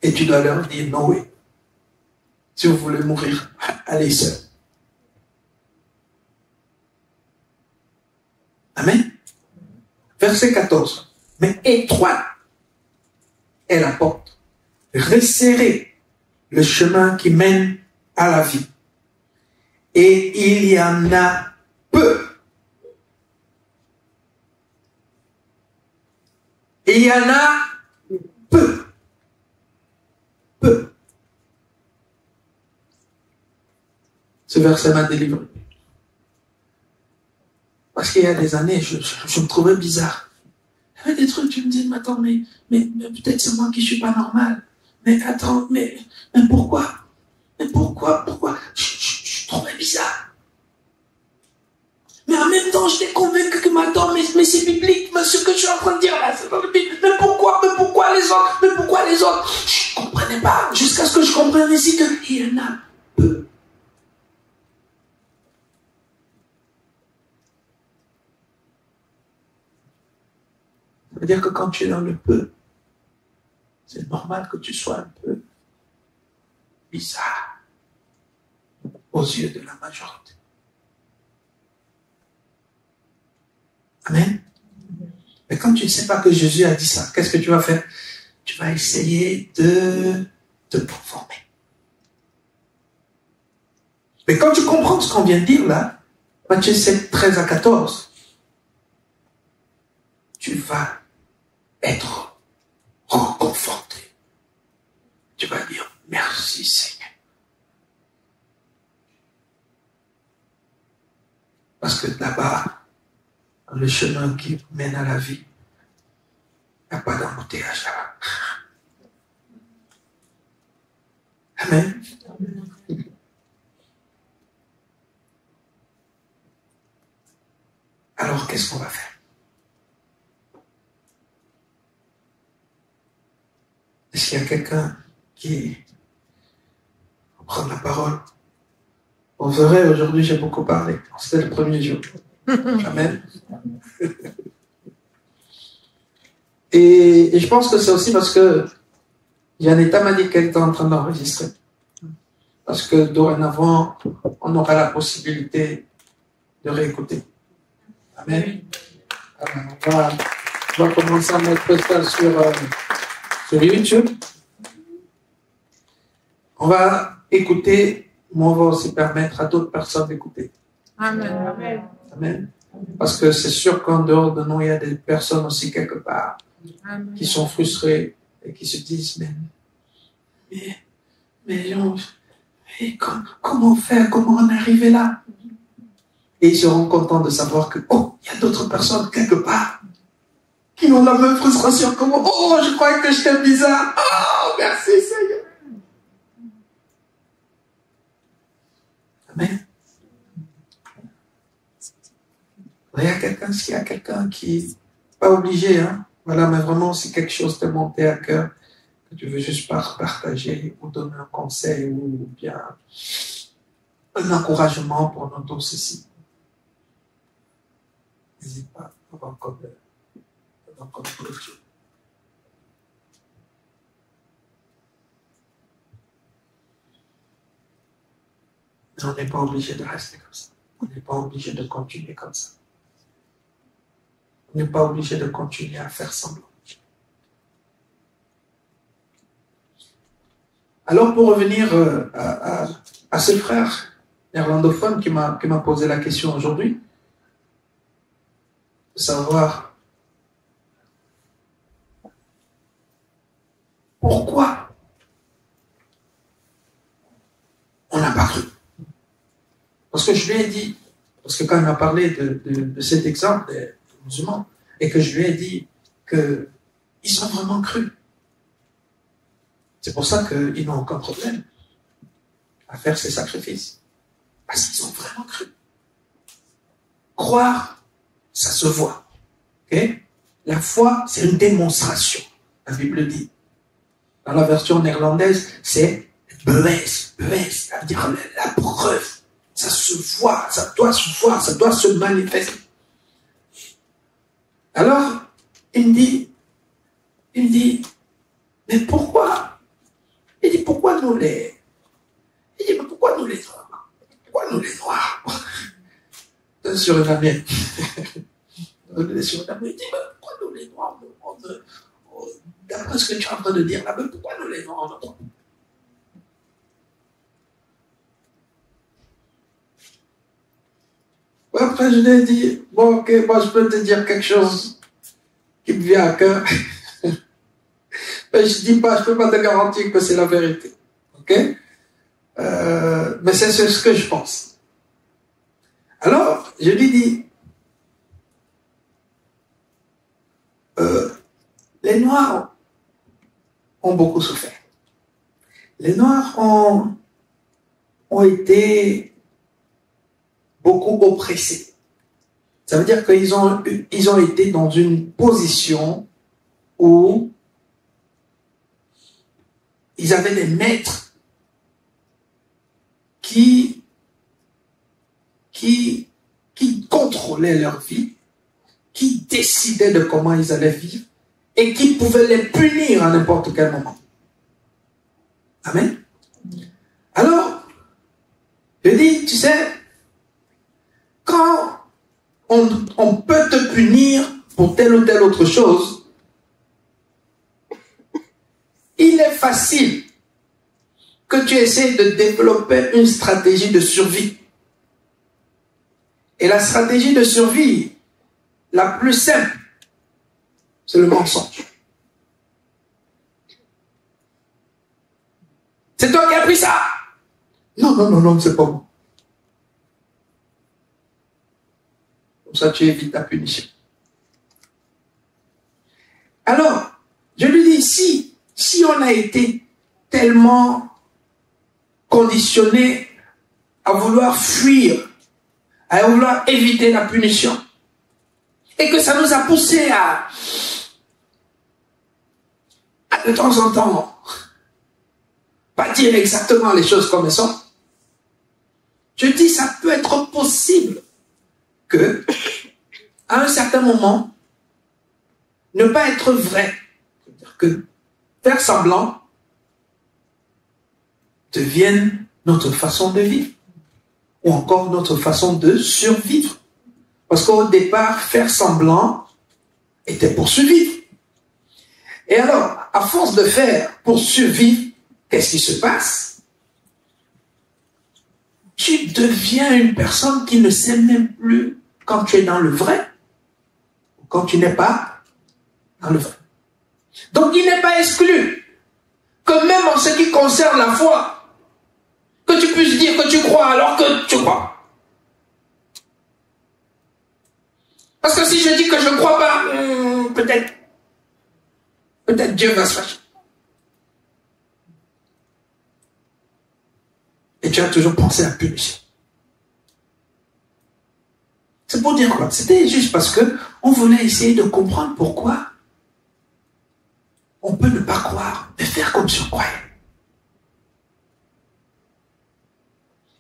Et tu dois leur dire non, oui. Si vous voulez mourir, allez seul. Amen. Verset 14. Mais étroite est la porte, resserré le chemin qui mène à la vie. Et il y en a peu. Et il y en a peu. Peu. Ce verset m'a délivré. Parce qu'il y a des années, je me trouvais bizarre. Il y avait des trucs, tu me dis, mais attends, mais peut-être c'est moi qui suis pas normal. Mais attends, mais pourquoi? Mais pourquoi? Je trouvais bizarre. Mais en même temps, j'étais convaincu que, mais c'est biblique, mais ce que je suis en train de dire là, c'est pas biblique. Mais pourquoi les autres? Mais pourquoi les autres? Je ne comprenais pas, jusqu'à ce que je comprenne ici qu'il y en a peu. Ça veut dire que quand tu es dans le peu, c'est normal que tu sois un peu bizarre aux yeux de la majorité. Amen. Mais quand tu ne sais pas que Jésus a dit ça, qu'est-ce que tu vas faire? Tu vas essayer de te conformer. Mais quand tu comprends ce qu'on vient de dire là, Matthieu 7, 13 à 14, tu vas être reconforté. Tu vas dire merci Seigneur. Parce que là-bas, dans le chemin qui mène à la vie, il n'y a pas d'embouteillage là-bas. Amen. Alors, qu'est-ce qu'on va faire? Est-ce qu'il y a quelqu'un qui va prendre la parole? On verrait, aujourd'hui, j'ai beaucoup parlé. C'était le premier jour. Amen. Et je pense que c'est aussi parce que Yanetta m'a dit qu'elle était en train d'enregistrer. Parce que dorénavant, on aura la possibilité de réécouter. Amen. On va commencer à mettre ça sur YouTube. On va écouter, mais on va aussi permettre à d'autres personnes d'écouter. Amen. Amen. Parce que c'est sûr qu'en dehors de nous, il y a des personnes aussi quelque part qui sont frustrées et qui se disent, comment faire, comment en arriver là? Et ils seront contents de savoir que, il y a d'autres personnes quelque part qui ont la même frustration que moi. Oh, je croyais que j'étais bizarre. Oh, merci Seigneur. Amen. Il y a quelqu'un qui, pas obligé, hein. Voilà, mais vraiment, si quelque chose te montait à cœur, que tu veux juste partager ou donner un conseil ou bien un encouragement pour nous tous ici. N'hésite pas, on va encore clôturer. Mais on n'est pas obligé de rester comme ça. On n'est pas obligé de continuer comme ça. On n'est pas obligé de continuer à faire semblant. Alors, pour revenir à ce frère néerlandophone qui m'a posé la question aujourd'hui, de savoir pourquoi on n'a pas cru. Parce que je lui ai dit, parce que quand il m'a parlé de cet exemple des musulmans, et que je lui ai dit qu'ils ont vraiment cru. C'est pour ça qu'ils n'ont aucun problème à faire ces sacrifices. Parce qu'ils ont vraiment cru. Croire, ça se voit. Okay? La foi, c'est une démonstration. La Bible dit. Dans la version néerlandaise, c'est bewijs. Bewijs, ça veut dire la preuve. Ça se voit, ça doit se voir, ça doit se manifester. Alors, il me dit, mais pourquoi? Il dit, pourquoi nous les Noirs? Pourquoi nous les Noirs? Sur une amie. Il dit, mais pourquoi nous les Noirs? D'après ce que tu es en train de dire là, mais pourquoi nous les Noirs? Après, je lui ai dit, bon, ok, moi je peux te dire quelque chose qui me vient à cœur. Mais je dis pas, je peux pas te garantir que c'est la vérité. Ok? Mais c'est ce que je pense. Alors, je lui dis, les Noirs ont beaucoup souffert. Les Noirs ont été beaucoup oppressés. Ça veut dire qu'ils ont été dans une position où ils avaient des maîtres qui contrôlaient leur vie, qui décidaient de comment ils allaient vivre et qui pouvaient les punir à n'importe quel moment. Amen. Alors, je dis, tu sais, quand on peut te punir pour telle ou telle autre chose, il est facile que tu essaies de développer une stratégie de survie. Et la stratégie de survie la plus simple, c'est le mensonge. C'est toi qui as pris ça? Non, c'est pas moi. Comme ça, tu évites ta punition. Alors, je lui dis, si on a été tellement conditionné à vouloir fuir, à vouloir éviter la punition, et que ça nous a poussé à de temps en temps, pas dire exactement les choses comme elles sont, je dis, ça peut être possible que, à un certain moment, ne pas être vrai, c'est-à-dire que faire semblant devienne notre façon de vivre, ou encore notre façon de survivre. Parce qu'au départ, faire semblant était pour survivre. Et alors, à force de faire pour survivre, qu'est-ce qui se passe? Tu deviens une personne qui ne sait même plus quand tu es dans le vrai, ou quand tu n'es pas dans le vrai. Donc, il n'est pas exclu que même en ce qui concerne la foi, que tu puisses dire que tu crois alors que tu crois. Parce que si je dis que je ne crois pas, peut-être Dieu va se fâcher. Et tu as toujours pensé à punition. C'est pour dire quoi? C'était juste parce que on voulait essayer de comprendre pourquoi on peut ne pas croire, mais faire comme si on croyait.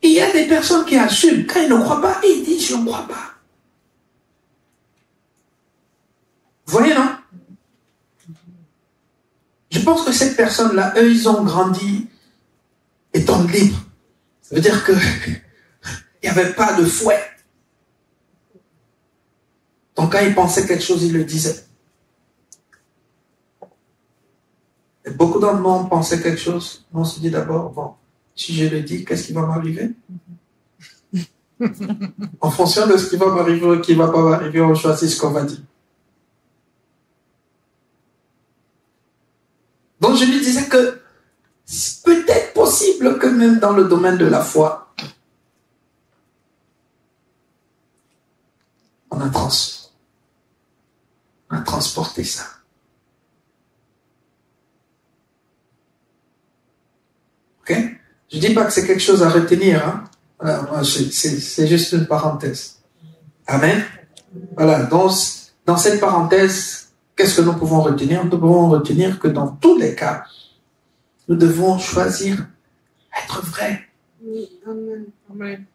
Il y a des personnes qui assument, quand ils ne croient pas, ils disent je ne crois pas. Vous voyez, non? Je pense que ces personnes-là, eux, ils ont grandi étant libres. Ça veut dire que il n'y avait pas de fouet. Donc quand ils pensaient quelque chose, ils le disaient. Et beaucoup d'entre nous pensaient quelque chose, on se dit d'abord, bon, si je le dis, qu'est-ce qui va m'arriver? En fonction de ce qui va m'arriver ou qui ne va pas m'arriver, on choisit ce qu'on va dire. Donc je lui disais que c'est peut-être possible que même dans le domaine de la foi, on a transporté ça. Ok? Je ne dis pas que c'est quelque chose à retenir. Hein? Voilà, c'est juste une parenthèse. Amen. Voilà, dans cette parenthèse, qu'est-ce que nous pouvons retenir? Nous pouvons retenir que dans tous les cas, nous devons choisir être vrai. Amen.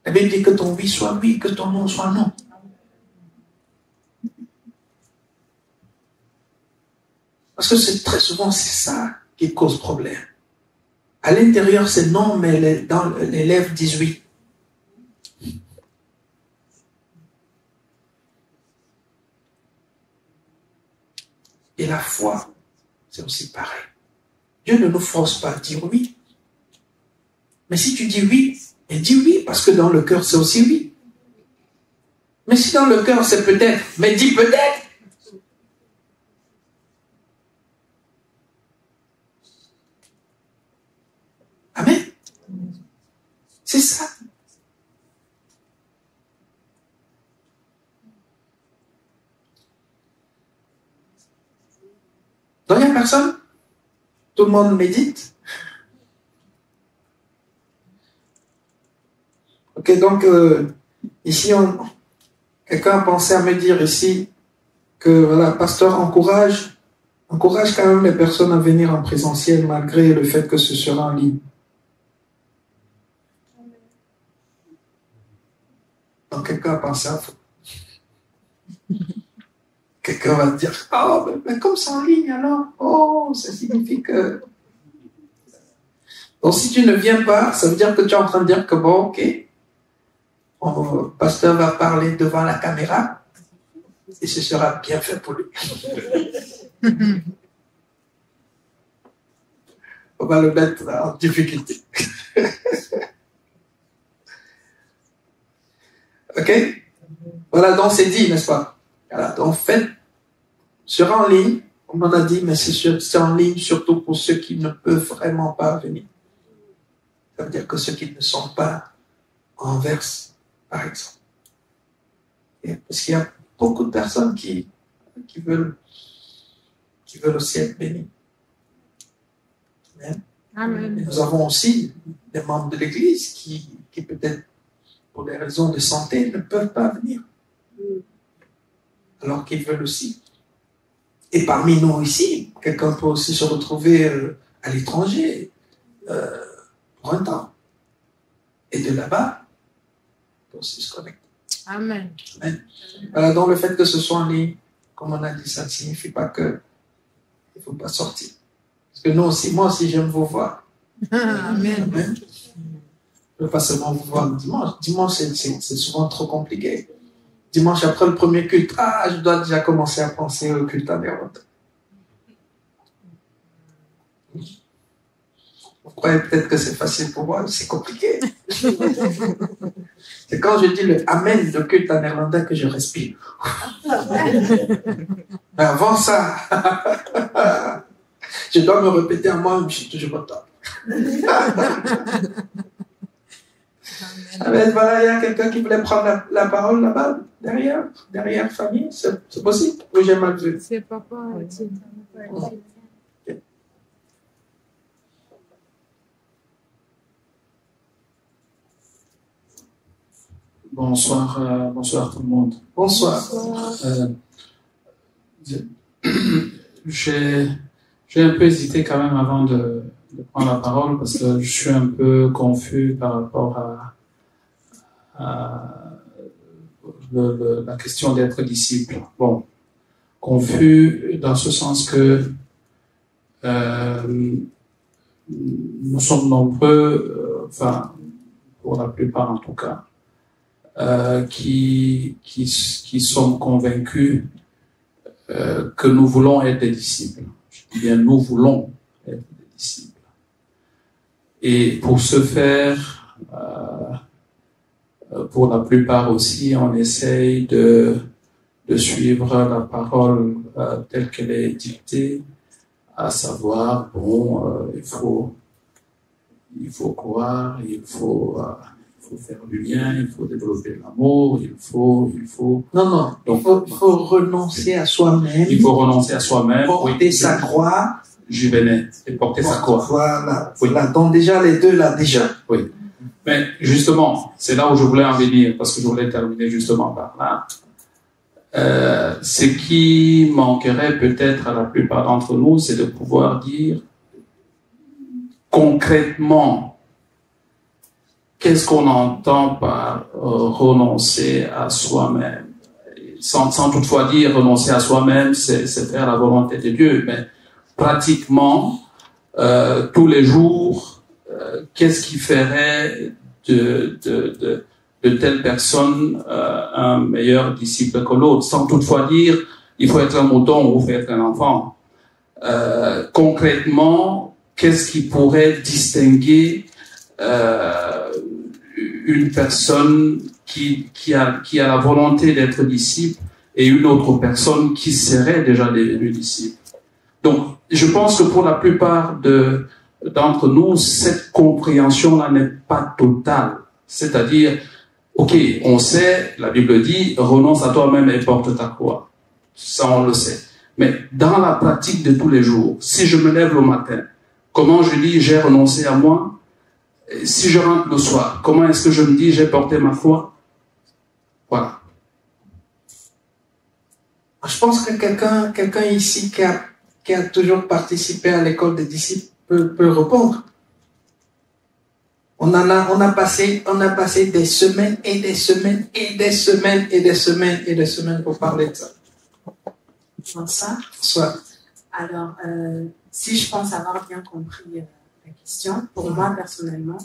La Bible dit que ton oui soit oui, que ton non soit non. Parce que c'est très souvent, c'est ça qui cause problème. À l'intérieur, c'est non, mais dans les lèvres disent oui. Et la foi, c'est aussi pareil. Dieu ne nous force pas à dire oui. Mais si tu dis oui, et dis oui, parce que dans le cœur, c'est aussi oui. Mais si dans le cœur, c'est peut-être, mais dis peut-être. Amen. C'est ça. Donc, il n'y a personne. Tout le monde médite. Ok, donc, ici, quelqu'un a pensé à me dire ici que, voilà, pasteur encourage quand même les personnes à venir en présentiel malgré le fait que ce sera en ligne. Donc, quelqu'un a pensé à vous. Quelqu'un va dire, oh, mais comme c'est en ligne alors, oh, ça signifie que... Donc, si tu ne viens pas, ça veut dire que tu es en train de dire que bon, ok, le pasteur va parler devant la caméra et ce sera bien fait pour lui. On va le mettre en difficulté. Ok? Voilà, donc c'est dit, n'est-ce pas? Voilà, donc faites, sera en ligne, on en a dit, mais c'est en ligne surtout pour ceux qui ne peuvent vraiment pas venir. Ça veut dire que ceux qui ne sont pas en verse, par exemple. Et parce qu'il y a beaucoup de personnes qui veulent aussi être bénies. Amen. Amen. Et nous avons aussi des membres de l'Église qui peut-être, pour des raisons de santé, ne peuvent pas venir. Alors qu'ils veulent aussi. Et parmi nous ici, quelqu'un peut aussi se retrouver à l'étranger pour un temps. Et de là-bas, il peut aussi se connecter. Amen. Amen. Voilà, donc le fait que ce soit en ligne, comme on a dit, ça ne signifie pas qu'il ne faut pas sortir. Parce que nous aussi, moi aussi, j'aime vous voir. Amen. Amen. Je ne veux pas seulement vous voir le dimanche. Dimanche, c'est souvent trop compliqué. dimanche après le premier culte, je dois déjà commencer à penser au culte en néerlandais. Vous croyez peut-être que c'est facile pour moi, c'est compliqué. C'est quand je dis le Amen de culte en néerlandais que je respire. Avant ça, je dois me répéter à moi, je suis toujours au top. Amen, voilà, il y a quelqu'un qui voulait prendre la parole là-bas, derrière famille, c'est possible? Ou j'ai mal vu? C'est papa. Bonsoir, bonsoir tout le monde. Bonsoir. J'ai un peu hésité quand même avant de prendre la parole parce que je suis un peu confus par rapport à la question d'être disciple. Bon, confus dans ce sens que nous sommes nombreux, enfin pour la plupart en tout cas, qui sommes convaincus que nous voulons être des disciples. Je dis bien, nous voulons être des disciples. Et pour ce faire, pour la plupart aussi, on essaye de suivre la parole telle qu'elle est dictée, à savoir, bon, il faut croire, il faut faire du bien, il faut développer l'amour, il faut... Non, donc, il faut renoncer à soi-même. Il faut renoncer à soi-même. Porter sa croix. J'y venais. Et porter sa croix. Voilà. Oui. Là, donc déjà, les deux, là, déjà. Oui. Mais justement, c'est là où je voulais en venir, parce que je voulais terminer justement par là. Ce qui manquerait peut-être à la plupart d'entre nous, c'est de pouvoir dire concrètement qu'est-ce qu'on entend par renoncer à soi-même. Sans toutefois dire renoncer à soi-même, c'est faire la volonté de Dieu, mais pratiquement tous les jours, qu'est-ce qui ferait de telle personne un meilleur disciple que l'autre, sans toutefois dire il faut être un mouton ou il faut être un enfant. Concrètement, qu'est-ce qui pourrait distinguer une personne qui a la volonté d'être disciple et une autre personne qui serait déjà devenue disciple. Donc, je pense que pour la plupart d'entre nous, cette compréhension-là n'est pas totale. C'est-à-dire, ok, on sait, la Bible dit, renonce à toi-même et porte ta croix. Ça, on le sait. Mais dans la pratique de tous les jours, si je me lève le matin, comment je dis j'ai renoncé à moi? Si je rentre le soir, comment est-ce que je me dis j'ai porté ma foi? Voilà. Je pense que quelqu'un ici qui a toujours participé à l'école des disciples peut répondre. On a passé des semaines et des semaines et des semaines et des semaines et des semaines pour parler de ça. Bonsoir. Bonsoir. Alors, si je pense avoir bien compris la question, pour moi personnellement,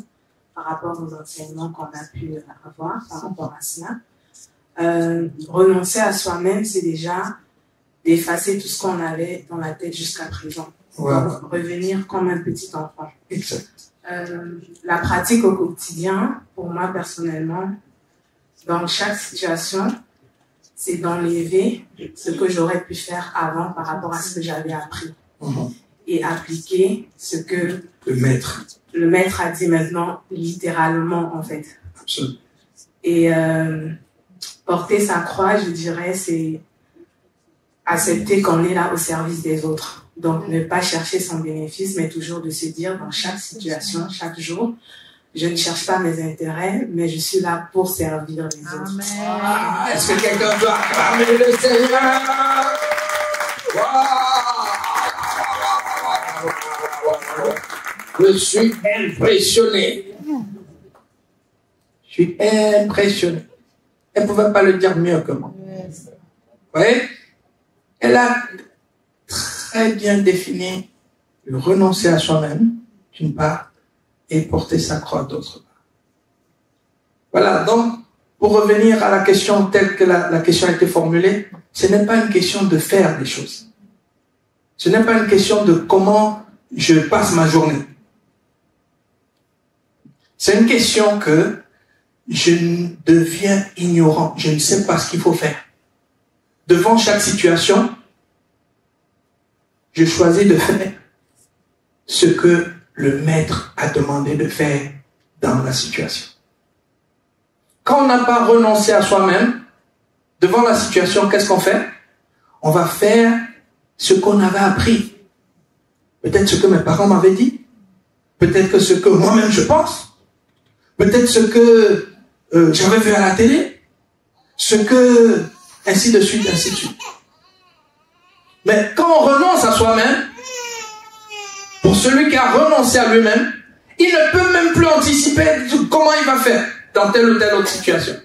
par rapport aux enseignements qu'on a pu avoir par rapport à cela, renoncer à soi-même, c'est déjà d'effacer tout ce qu'on avait dans la tête jusqu'à présent. Voilà. Donc, revenir comme un petit enfant. Exact. La pratique au quotidien, pour moi personnellement, dans chaque situation, c'est d'enlever ce que j'aurais pu faire avant par rapport à ce que j'avais appris. Et appliquer ce que le maître a dit maintenant, littéralement en fait. Absolument. Et porter sa croix, je dirais, c'est accepter qu'on est là au service des autres. Donc ne pas chercher son bénéfice, mais toujours de se dire dans chaque situation, chaque jour, je ne cherche pas mes intérêts, mais je suis là pour servir les autres. Amen. Est-ce que quelqu'un veut acclamer le Seigneur? Je suis impressionné. Je suis impressionné. Elle ne pouvait pas le dire mieux que moi. Vous voyez? Elle a très bien défini le renoncer à soi-même, d'une part, et porter sa croix d'autre part. Voilà, donc, pour revenir à la question telle que la question a été formulée, ce n'est pas une question de faire des choses. Ce n'est pas une question de comment je passe ma journée. C'est une question que je deviens ignorant. Je ne sais pas ce qu'il faut faire. Devant chaque situation, je choisis de faire ce que le maître a demandé de faire dans la situation. Quand on n'a pas renoncé à soi-même, devant la situation, qu'est-ce qu'on fait? On va faire ce qu'on avait appris. Peut-être ce que mes parents m'avaient dit. Peut-être que ce que moi-même je pense. Peut-être ce que j'avais vu à la télé. Ce que... ainsi de suite, ainsi de suite. Mais quand on renonce à soi-même, pour celui qui a renoncé à lui-même, il ne peut même plus anticiper comment il va faire dans telle ou telle autre situation.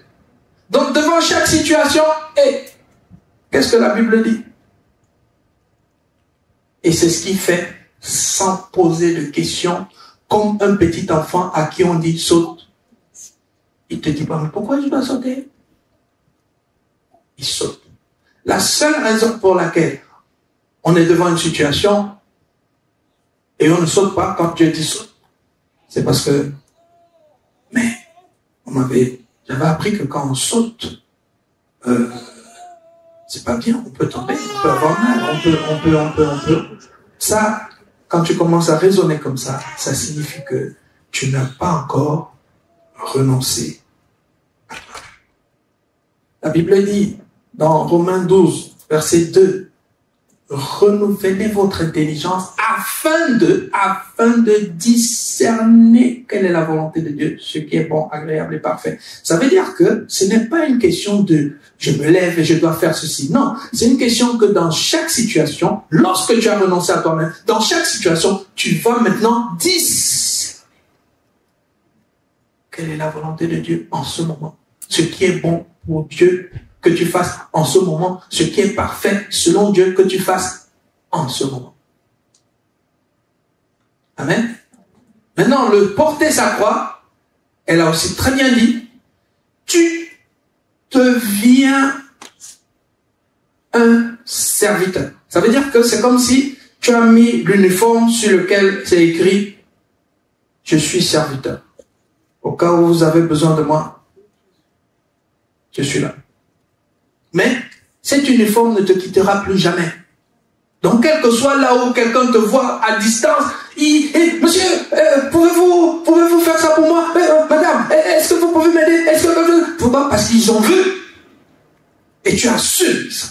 Donc devant chaque situation, qu'est-ce que la Bible dit? Et c'est ce qu'il fait sans poser de questions, comme un petit enfant à qui on dit saute. Il ne te dit pas, mais pourquoi je dois sauter? Il saute. La seule raison pour laquelle on est devant une situation et on ne saute pas quand Dieu dit saute, c'est parce que, mais, j'avais appris que quand on saute, c'est pas bien, on peut tomber, on peut avoir mal, on peut. Ça, quand tu commences à raisonner comme ça signifie que tu n'as pas encore renoncé à toi. La Bible dit, dans Romains 12, verset 2, renouvelez votre intelligence afin de discerner quelle est la volonté de Dieu, ce qui est bon, agréable et parfait. Ça veut dire que ce n'est pas une question de je me lève et je dois faire ceci. Non, c'est une question que dans chaque situation, lorsque tu as renoncé à toi-même, dans chaque situation, tu vas maintenant discerner quelle est la volonté de Dieu en ce moment. Ce qui est bon pour Dieu, que tu fasses en ce moment, ce qui est parfait selon Dieu, que tu fasses en ce moment. Amen. Maintenant, le porter sa croix, elle a aussi très bien dit, tu deviens un serviteur. Ça veut dire que c'est comme si tu as mis l'uniforme sur lequel c'est écrit « Je suis serviteur ». Au cas où vous avez besoin de moi, je suis là. Mais cet uniforme ne te quittera plus jamais. Donc, quel que soit là où quelqu'un te voit à distance, monsieur, pouvez-vous faire ça pour moi? Madame, est-ce que vous pouvez m'aider? Est-ce que pourquoi? Parce qu'ils ont vu. Et tu assumes ça.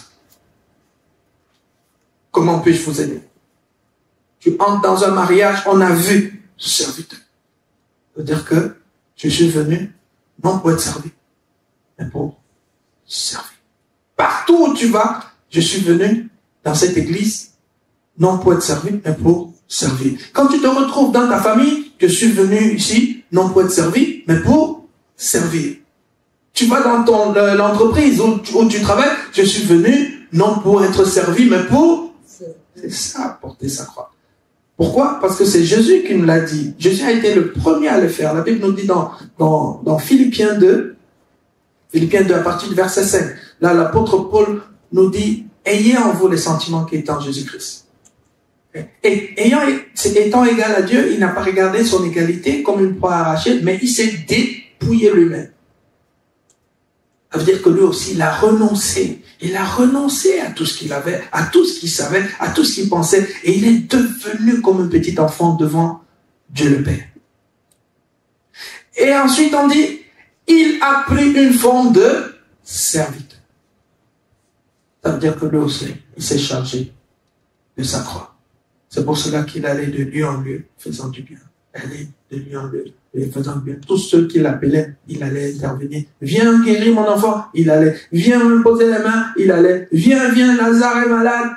Comment puis-je vous aider? Tu entres dans un mariage, on a vu ce serviteur. Ça veut dire que je suis venu, non pour être servi, mais pour servir. Partout où tu vas, je suis venu dans cette église, non pour être servi, mais pour servir. Quand tu te retrouves dans ta famille, je suis venu ici, non pour être servi, mais pour servir. Tu vas dans l'entreprise où tu travailles, je suis venu, non pour être servi, mais pour... C'est ça, porter sa croix. Pourquoi? Parce que c'est Jésus qui nous l'a dit. Jésus a été le premier à le faire. La Bible nous dit dans Philippiens 2, à partir du verset 5, là l'apôtre Paul nous dit, ayez en vous les sentiments qui est en Jésus-Christ. Et étant égal à Dieu, il n'a pas regardé son égalité comme une proie arrachée, mais il s'est dépouillé lui-même. Ça veut dire que lui aussi, il a renoncé. Il a renoncé à tout ce qu'il avait, à tout ce qu'il savait, à tout ce qu'il pensait. Et il est devenu comme un petit enfant devant Dieu le Père. Et ensuite, on dit, il a pris une forme de serviteur. Ça veut dire que lui aussi, il s'est chargé de sa croix. C'est pour cela qu'il allait de lieu en lieu, faisant du bien. Allait de lieu en lieu, faisant du bien. Tous ceux qui l'appelaient, il allait intervenir. Viens guérir mon enfant, il allait. Viens me poser les mains, il allait. Viens, Lazare est malade.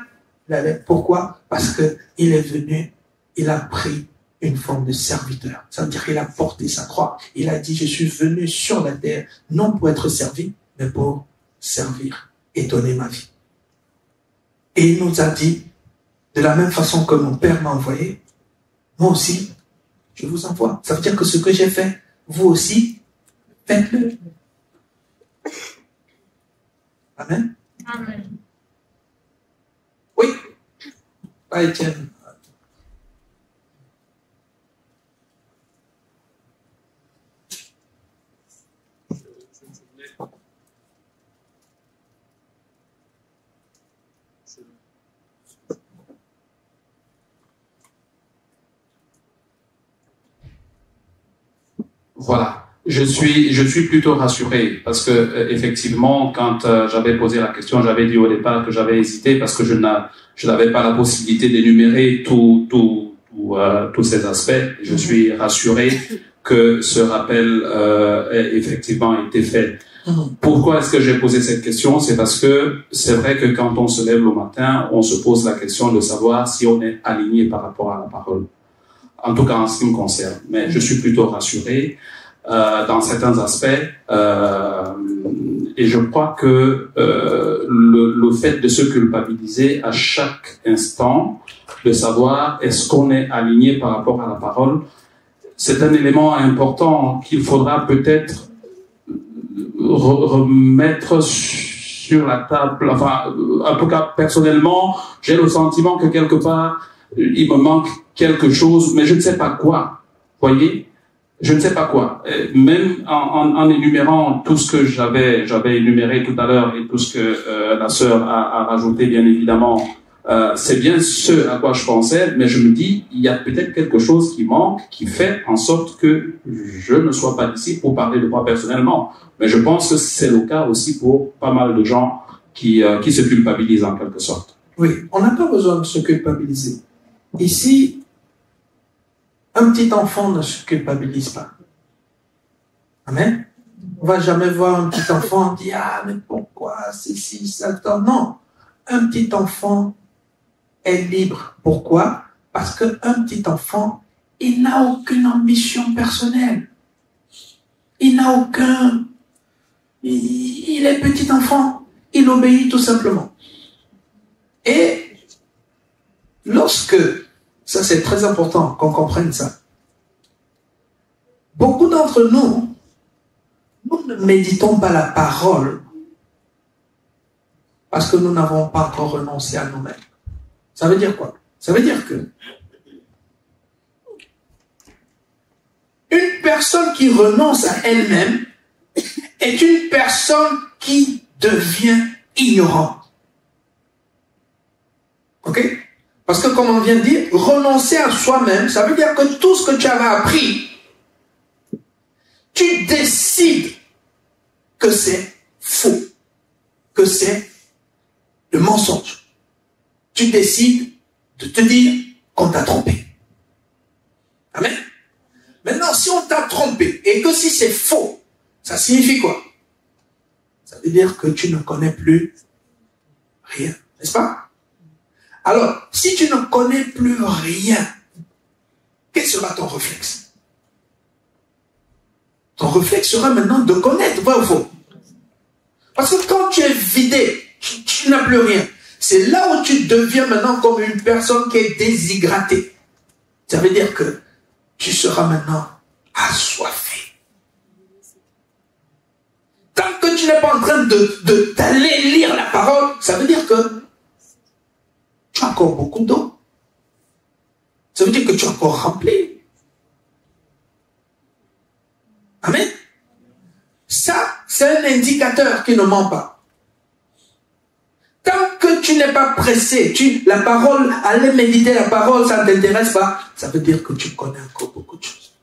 Il allait. Pourquoi? Parce que il est venu, il a pris une forme de serviteur. Ça veut dire qu'il a porté sa croix. Il a dit, je suis venu sur la terre, non pour être servi, mais pour servir et donner ma vie. Et il nous a dit, de la même façon que mon Père m'a envoyé, moi aussi, je vous envoie. Ça veut dire que ce que j'ai fait, vous aussi, faites-le. Amen. Amen. Oui. Pas Étienne. Voilà. Je suis plutôt rassuré parce que effectivement, quand j'avais posé la question, j'avais dit au départ que j'avais hésité parce que je n'avais pas la possibilité d'énumérer tous ces aspects. Je suis rassuré que ce rappel ait effectivement été fait. Pourquoi est-ce que j'ai posé cette question? C'est parce que c'est vrai que quand on se lève le matin, on se pose la question de savoir si on est aligné par rapport à la parole. En tout cas, en ce qui me concerne. Mais je suis plutôt rassuré dans certains aspects. Et je crois que le fait de se culpabiliser à chaque instant, de savoir est-ce qu'on est aligné par rapport à la parole, c'est un élément important qu'il faudra peut-être remettre sur la table. Enfin, en tout cas, personnellement, j'ai le sentiment que quelque part, il me manque quelque chose, mais je ne sais pas quoi. Voyez, je ne sais pas quoi. Même en énumérant tout ce que j'avais énuméré tout à l'heure et tout ce que la sœur a rajouté, bien évidemment, c'est bien ce à quoi je pensais, mais je me dis, il y a peut-être quelque chose qui manque, qui fait en sorte que je ne sois pas ici pour parler de moi personnellement. Mais je pense que c'est le cas aussi pour pas mal de gens qui se culpabilisent en quelque sorte. Oui, on n'a pas besoin de se culpabiliser. Ici, un petit enfant ne se culpabilise pas. Amen. On va jamais voir un petit enfant dire « Ah, mais pourquoi ceci, ça, ça ?» Non. Un petit enfant est libre. Pourquoi? Parce qu'un petit enfant, il n'a aucune ambition personnelle. Il n'a aucun... Il est petit enfant. Il obéit tout simplement. Et lorsque... Ça, c'est très important qu'on comprenne ça. Beaucoup d'entre nous, nous ne méditons pas la parole parce que nous n'avons pas encore renoncé à nous-mêmes. Ça veut dire quoi? Ça veut dire que une personne qui renonce à elle-même est une personne qui devient ignorante. Ok? Parce que, comme on vient de dire, renoncer à soi-même, ça veut dire que tout ce que tu avais appris, tu décides que c'est faux, que c'est le mensonge. Tu décides de te dire qu'on t'a trompé. Amen. Maintenant, si on t'a trompé et que si c'est faux, ça signifie quoi? Ça veut dire que tu ne connais plus rien, n'est-ce pas? Alors, si tu ne connais plus rien, quel sera ton réflexe? Ton réflexe sera maintenant de connaître, vrai ou faux? Parce que quand tu es vidé, tu n'as plus rien. C'est là où tu deviens maintenant comme une personne qui est déshydratée. Ça veut dire que tu seras maintenant assoiffé. Tant que tu n'es pas en train d'aller lire la parole, ça veut dire que tu as encore beaucoup d'eau. Ça veut dire que tu es encore rempli. Amen. Ça, c'est un indicateur qui ne ment pas. Tant que tu n'es pas pressé, la parole, aller méditer la parole, ça ne t'intéresse pas, ça veut dire que tu connais encore beaucoup de choses.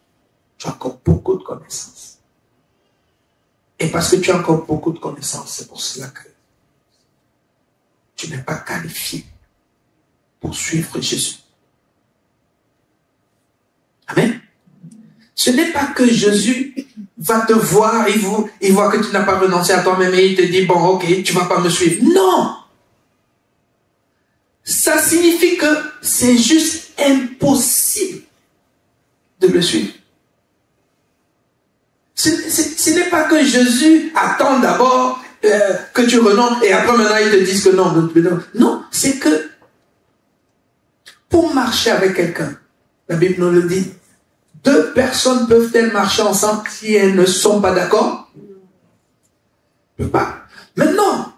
Tu as encore beaucoup de connaissances. Et parce que tu as encore beaucoup de connaissances, c'est pour cela que tu n'es pas qualifié pour suivre Jésus. Amen. Ce n'est pas que Jésus va te voir, il voit que tu n'as pas renoncé à toi-même et il te dit, bon, ok, tu ne vas pas me suivre. Non. Ça signifie que c'est juste impossible de le suivre. Ce n'est pas que Jésus attend d'abord que tu renonces et après maintenant il te dise que non. Non, c'est que pour marcher avec quelqu'un, la Bible nous le dit, 2 personnes peuvent-elles marcher ensemble si elles ne sont pas d'accord? Ne peut pas. Maintenant,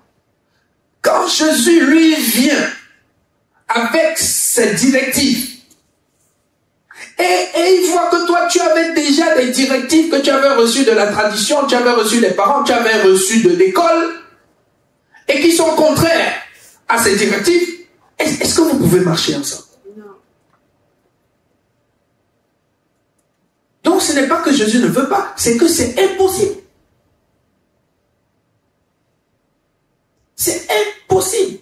Jésus, lui, vient avec ses directives, et il voit que toi, tu avais déjà des directives que tu avais reçues de la tradition, tu avais reçues des parents, tu avais reçues de l'école, et qui sont contraires à ces directives, est-ce que vous pouvez marcher ensemble? Non. Donc ce n'est pas que Jésus ne veut pas, c'est que c'est impossible. C'est impossible.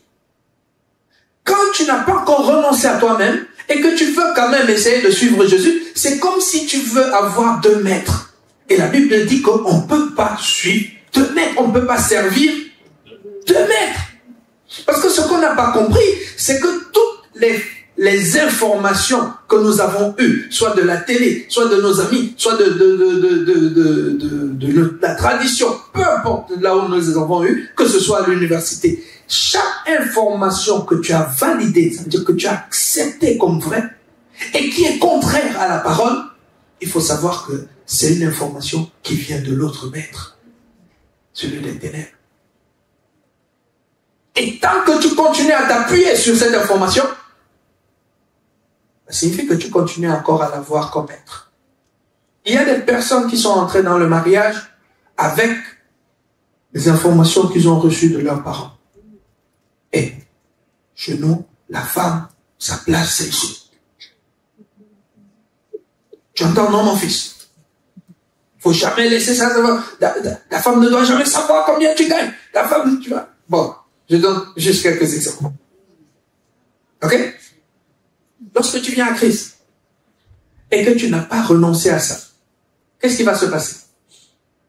Quand tu n'as pas encore renoncé à toi-même et que tu veux quand même essayer de suivre Jésus, c'est comme si tu veux avoir 2 maîtres. Et la Bible dit qu'on ne peut pas suivre 2 maîtres, on ne peut pas servir 2 maîtres. Parce que ce qu'on n'a pas compris, c'est que toutes les informations que nous avons eues, soit de la télé, soit de nos amis, soit de la tradition, peu importe là où nous les avons eues, que ce soit à l'université, chaque information que tu as validée, ça veut dire que tu as accepté comme vraie, et qui est contraire à la parole, il faut savoir que c'est une information qui vient de l'autre maître, celui des ténèbres. Et tant que tu continues à t'appuyer sur cette information, ça signifie que tu continues encore à la voir comme maître. Il y a des personnes qui sont entrées dans le mariage avec les informations qu'ils ont reçues de leurs parents. Et chez nous, la femme, sa place, c'est ici. Tu entends, non, mon fils? Il ne faut jamais laisser ça. La femme ne doit jamais savoir combien tu gagnes. La femme, tu vois. Bon, je donne juste quelques exemples. Ok? Lorsque tu viens à Christ et que tu n'as pas renoncé à ça, qu'est-ce qui va se passer?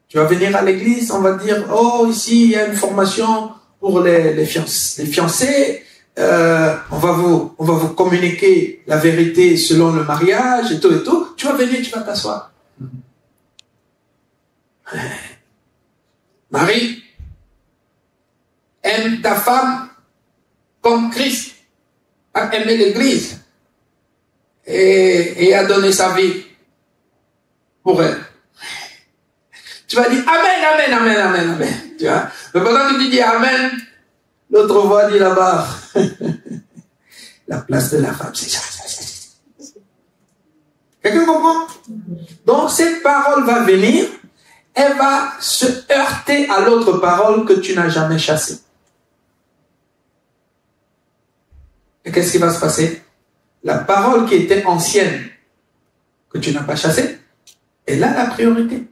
Tu vas venir à l'église, on va dire, oh, ici, il y a une formation pour les fiancés, on va vous communiquer la vérité selon le mariage et tout et tout. Tu vas venir, tu vas t'asseoir. Marie, aime ta femme comme Christ a aimé l'église et a donné sa vie pour elle. Tu vas dire amen, amen, amen, amen, amen. Tu vois? Mais pendant que tu dis amen, l'autre voix dit là-bas, la place de la femme, c'est ça. Quelqu'un comprend? Donc cette parole va venir, elle va se heurter à l'autre parole que tu n'as jamais chassée. Et qu'est-ce qui va se passer? La parole qui était ancienne, que tu n'as pas chassée, elle a la priorité.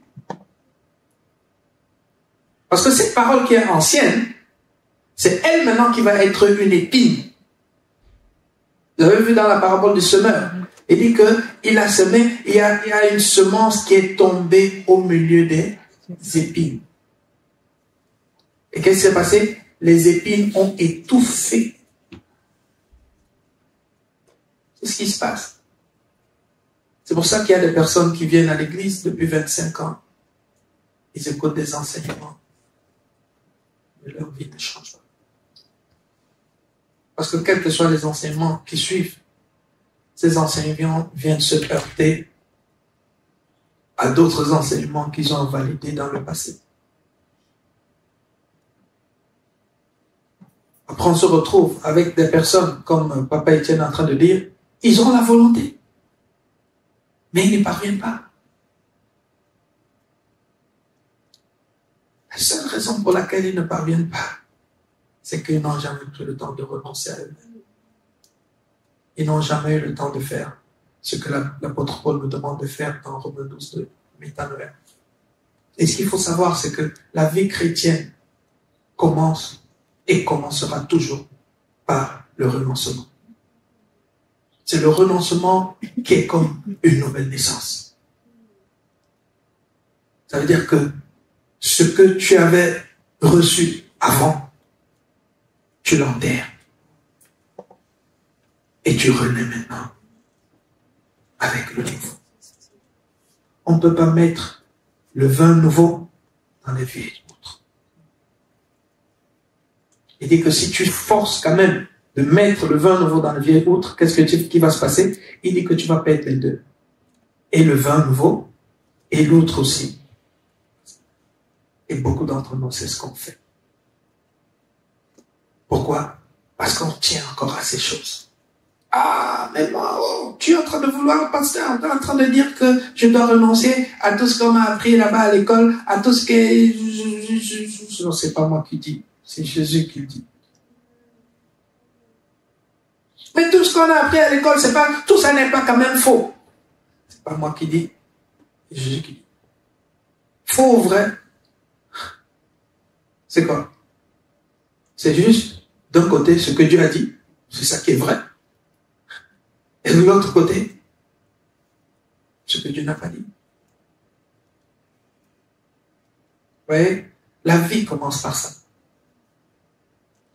Parce que cette parole qui est ancienne, c'est elle maintenant qui va être une épine. Vous avez vu dans la parabole du semeur, il dit qu'il a semé, il y a une semence qui est tombée au milieu des épines. Et qu'est-ce qui s'est passé? Les épines ont étouffé. C'est ce qui se passe. C'est pour ça qu'il y a des personnes qui viennent à l'église depuis 25 ans. Ils écoutent des enseignements. Mais leur vie ne change pas. Parce que quels que soient les enseignements qui suivent, ces enseignements viennent se heurter à d'autres enseignements qu'ils ont validés dans le passé. Après, on se retrouve avec des personnes, comme Papa Étienne est en train de dire, ils ont la volonté, mais ils n'y parviennent pas. La seule raison pour laquelle ils ne parviennent pas, c'est qu'ils n'ont jamais pris le temps de renoncer à eux-mêmes. Ils n'ont jamais eu le temps de faire ce que l'apôtre Paul nous demande de faire dans Romains 12, de métanoïa. Et ce qu'il faut savoir, c'est que la vie chrétienne commence et commencera toujours par le renoncement. C'est le renoncement qui est comme une nouvelle naissance. Ça veut dire que ce que tu avais reçu avant, tu l'enterres. Et tu renais maintenant avec le nouveau. On ne peut pas mettre le vin nouveau dans les vieilles outres. Il dit que si tu forces quand même de mettre le vin nouveau dans les vieilles outres, qu'est-ce qui va se passer? Il dit que tu vas perdre les deux. Et le vin nouveau, et l'outre aussi. Et beaucoup d'entre nous, c'est ce qu'on fait. Pourquoi? Parce qu'on tient encore à ces choses. Ah, mais moi, oh, tu es en train de vouloir, pasteur, tu es en train de dire que je dois renoncer à tout ce qu'on m'a appris là-bas à l'école, à tout ce que... Non, c'est pas moi qui dis, c'est Jésus qui le dit. Mais tout ce qu'on a appris à l'école, c'est pas, tout ça n'est pas quand même faux. C'est pas moi qui dis, c'est Jésus qui dit. Faux ou vrai? C'est quoi? C'est juste, d'un côté, ce que Dieu a dit, c'est ça qui est vrai. Et de l'autre côté, ce que Dieu n'a pas dit. Vous voyez, la vie commence par ça.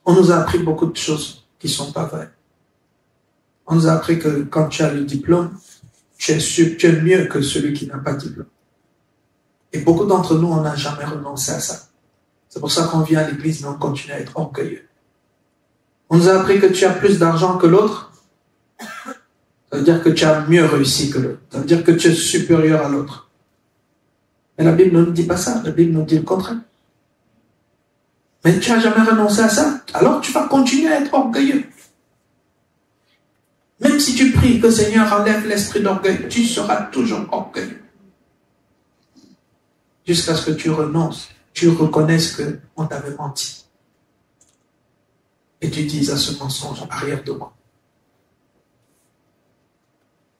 On nous a appris beaucoup de choses qui ne sont pas vraies. On nous a appris que quand tu as le diplôme, tu es mieux que celui qui n'a pas de diplôme. Et beaucoup d'entre nous, on n'a jamais renoncé à ça. C'est pour ça qu'on vient à l'église, mais on continue à être orgueilleux. On nous a appris que tu as plus d'argent que l'autre. Ça veut dire que tu as mieux réussi que l'autre. Ça veut dire que tu es supérieur à l'autre. Mais la Bible ne nous dit pas ça. La Bible nous dit le contraire. Mais tu n'as jamais renoncé à ça. Alors tu vas continuer à être orgueilleux. Même si tu pries que le Seigneur enlève l'esprit d'orgueil, tu seras toujours orgueilleux. Jusqu'à ce que tu renonces, tu reconnaisses qu'on t'avait menti. Et tu dises à ce mensonge, arrière de moi.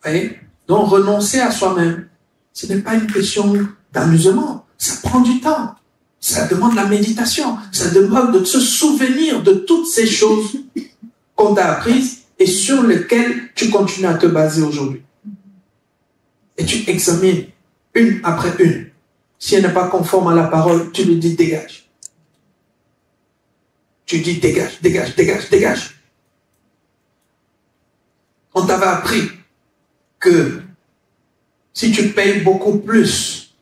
Vous voyez? Donc renoncer à soi-même, ce n'est pas une question d'amusement. Ça prend du temps. Ça demande la méditation. Ça demande de se souvenir de toutes ces choses qu'on t'a apprises et sur lesquelles tu continues à te baser aujourd'hui. Et tu examines une après une. Si elle n'est pas conforme à la parole, tu lui dis dégage. Tu dis dégage, dégage, dégage, dégage. On t'avait appris que si tu payes beaucoup plus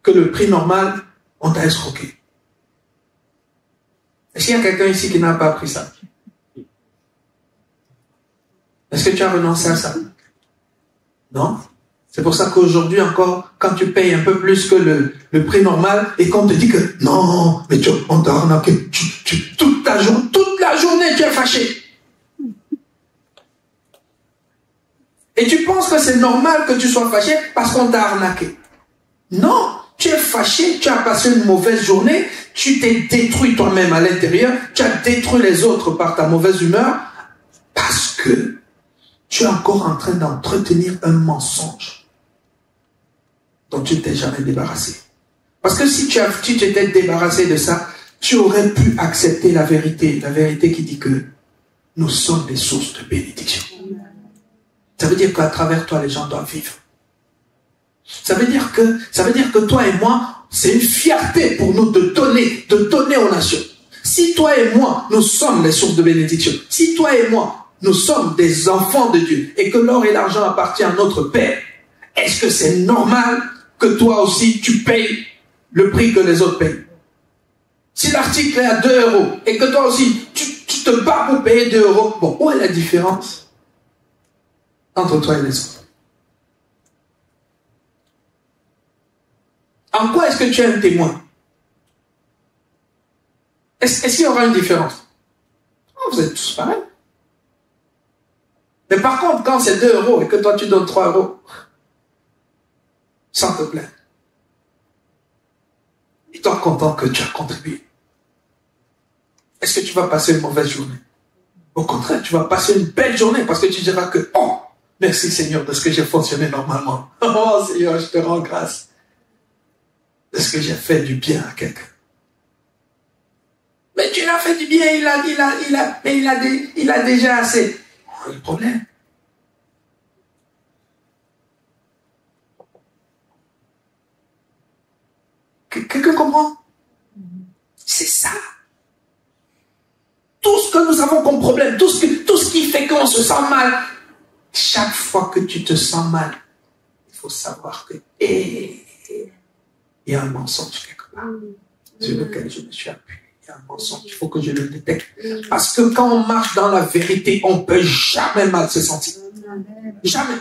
que le prix normal, on t'a escroqué. Est-ce qu'il y a quelqu'un ici qui n'a pas appris ça? Est-ce que tu as renoncé à ça? Non? C'est pour ça qu'aujourd'hui encore, quand tu payes un peu plus que le prix normal et qu'on te dit que non, mais on t'a arnaqué, toute la journée tu es fâché. Et tu penses que c'est normal que tu sois fâché parce qu'on t'a arnaqué. Non, tu es fâché, tu as passé une mauvaise journée, tu t'es détruit toi-même à l'intérieur, tu as détruit les autres par ta mauvaise humeur parce que tu es encore en train d'entretenir un mensonge dont tu ne t'es jamais débarrassé. Parce que si tu t'étais débarrassé de ça, tu aurais pu accepter la vérité qui dit que nous sommes des sources de bénédiction. Ça veut dire qu'à travers toi, les gens doivent vivre. Ça veut dire que toi et moi, c'est une fierté pour nous de donner aux nations. Si toi et moi, nous sommes les sources de bénédiction, si toi et moi, nous sommes des enfants de Dieu et que l'or et l'argent appartiennent à notre Père, est-ce que c'est normal que toi aussi, tu payes le prix que les autres payent? Si l'article est à 2 € et que toi aussi, tu te bats pour payer 2 €, bon, où est la différence entre toi et les autres? En quoi est-ce que tu es un témoin? Est-ce qu'il y aura une différence? Oh, vous êtes tous pareils. Mais par contre, quand c'est 2 € et que toi tu donnes 3 €, sans te plaindre, et toi content que tu as contribué, est-ce que tu vas passer une mauvaise journée? Au contraire, tu vas passer une belle journée parce que tu diras que, oh, merci Seigneur de ce que j'ai fonctionné normalement. Oh Seigneur, je te rends grâce de ce que j'ai fait du bien à quelqu'un. Mais tu l'as fait du bien, il a déjà assez. Oh, le problème. Quelqu'un comprend? C'est ça. Tout ce que nous avons comme problème, tout ce qui fait qu'on se sent mal, chaque fois que tu te sens mal, il faut savoir que il y a un mensonge quelque part sur lequel je me suis appuyé. Il y a un mensonge, il faut que je le détecte. Parce que quand on marche dans la vérité, on ne peut jamais mal se sentir. Jamais.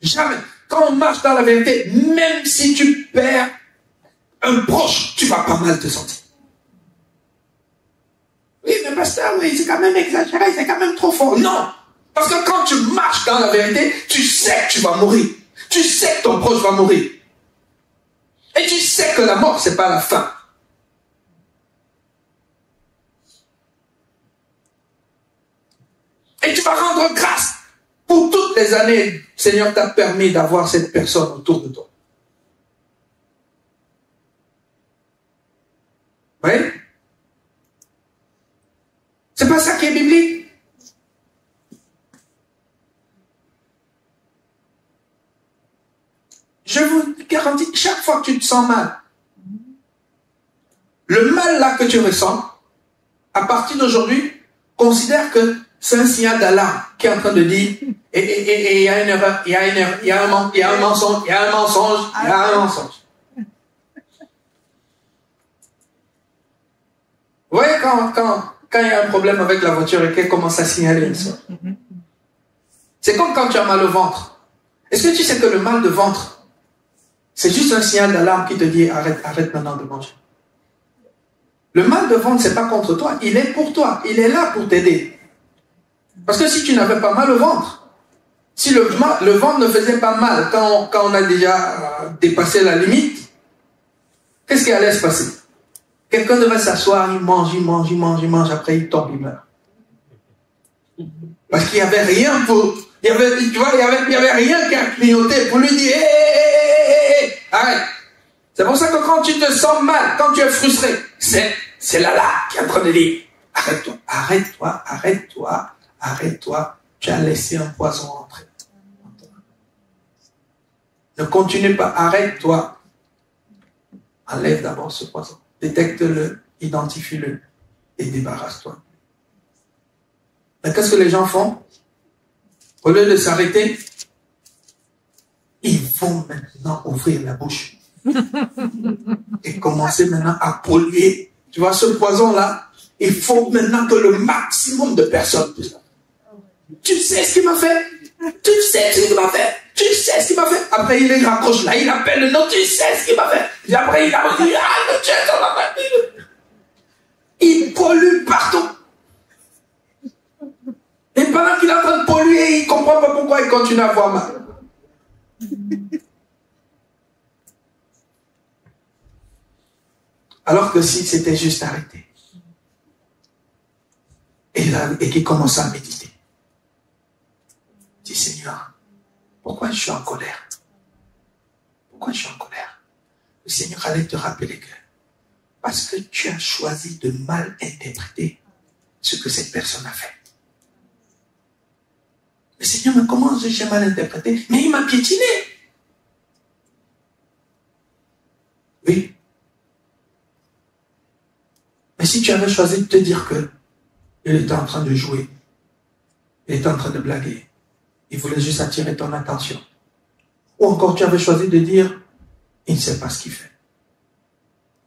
Jamais. Quand on marche dans la vérité, même si tu perds un proche, tu ne vas pas mal te sentir. Oui, mais pasteur, oui, c'est quand même exagéré, c'est quand même trop fort. Non! Parce que quand tu marches dans la vérité, tu sais que tu vas mourir. Tu sais que ton proche va mourir. Et tu sais que la mort, c'est pas la fin. Et tu vas rendre grâce pour toutes les années. Seigneur t'a permis d'avoir cette personne autour de toi. Oui? C'est pas ça qui est biblique. Je vous garantis, chaque fois que tu te sens mal, le mal là que tu ressens, à partir d'aujourd'hui, considère que c'est un signal d'alarme qui est en train de dire, et il y a une erreur, il y a une erreur, il y a un mensonge, il y a un mensonge, il y a un mensonge. Vous voyez quand il y a un problème avec la voiture et qu'elle commence à signaler ça. C'est comme quand tu as mal au ventre. Est-ce que tu sais que le mal de ventre, c'est juste un signal d'alarme qui te dit arrête maintenant de manger. Le mal de ventre, c'est pas contre toi, il est pour toi, il est là pour t'aider. Parce que si tu n'avais pas mal au ventre, si le ventre ne faisait pas mal quand on a déjà dépassé la limite, qu'est-ce qui allait se passer? Quelqu'un devait s'asseoir, il mange, après il tombe, il meurt. Parce qu'il n'y avait rien pour... Il y avait rien qui a clignoté pour lui dire hey, arrête. C'est pour ça que quand tu te sens mal, quand tu es frustré, c'est là qui est en train de dire arrête-toi, tu as laissé un poison entrer. Ne continue pas, arrête-toi. Enlève d'abord ce poison. Détecte-le, identifie-le et débarrasse-toi. Mais qu'est-ce que les gens font? Au lieu de s'arrêter, ils vont maintenant ouvrir la bouche et commencer maintenant à polluer. Tu vois, ce poison-là, il faut maintenant que le maximum de personnes puissent. Tu sais ce qu'il m'a fait? Tu sais ce qu'il m'a fait? Tu sais ce qu'il m'a fait? Après, il les raccroche là, il appelle le nom, tu sais ce qu'il m'a fait? Et après, il a dit, le Dieu, on m'a fait. Il pollue partout. Et pendant qu'il est en train de polluer, il ne comprend pas pourquoi il continue à avoir mal. Alors que si c'était juste arrêté. Et qu'il commence à méditer. Dis Seigneur, pourquoi je suis en colère? Pourquoi je suis en colère? Le Seigneur allait te rappeler que parce que tu as choisi de mal interpréter ce que cette personne a fait. Le Seigneur, mais comment j'ai mal interprété? Mais il m'a piétiné. Oui. Mais si tu avais choisi de te dire que il était en train de jouer, il était en train de blaguer, il voulait juste attirer ton attention. Ou encore tu avais choisi de dire, il ne sait pas ce qu'il fait.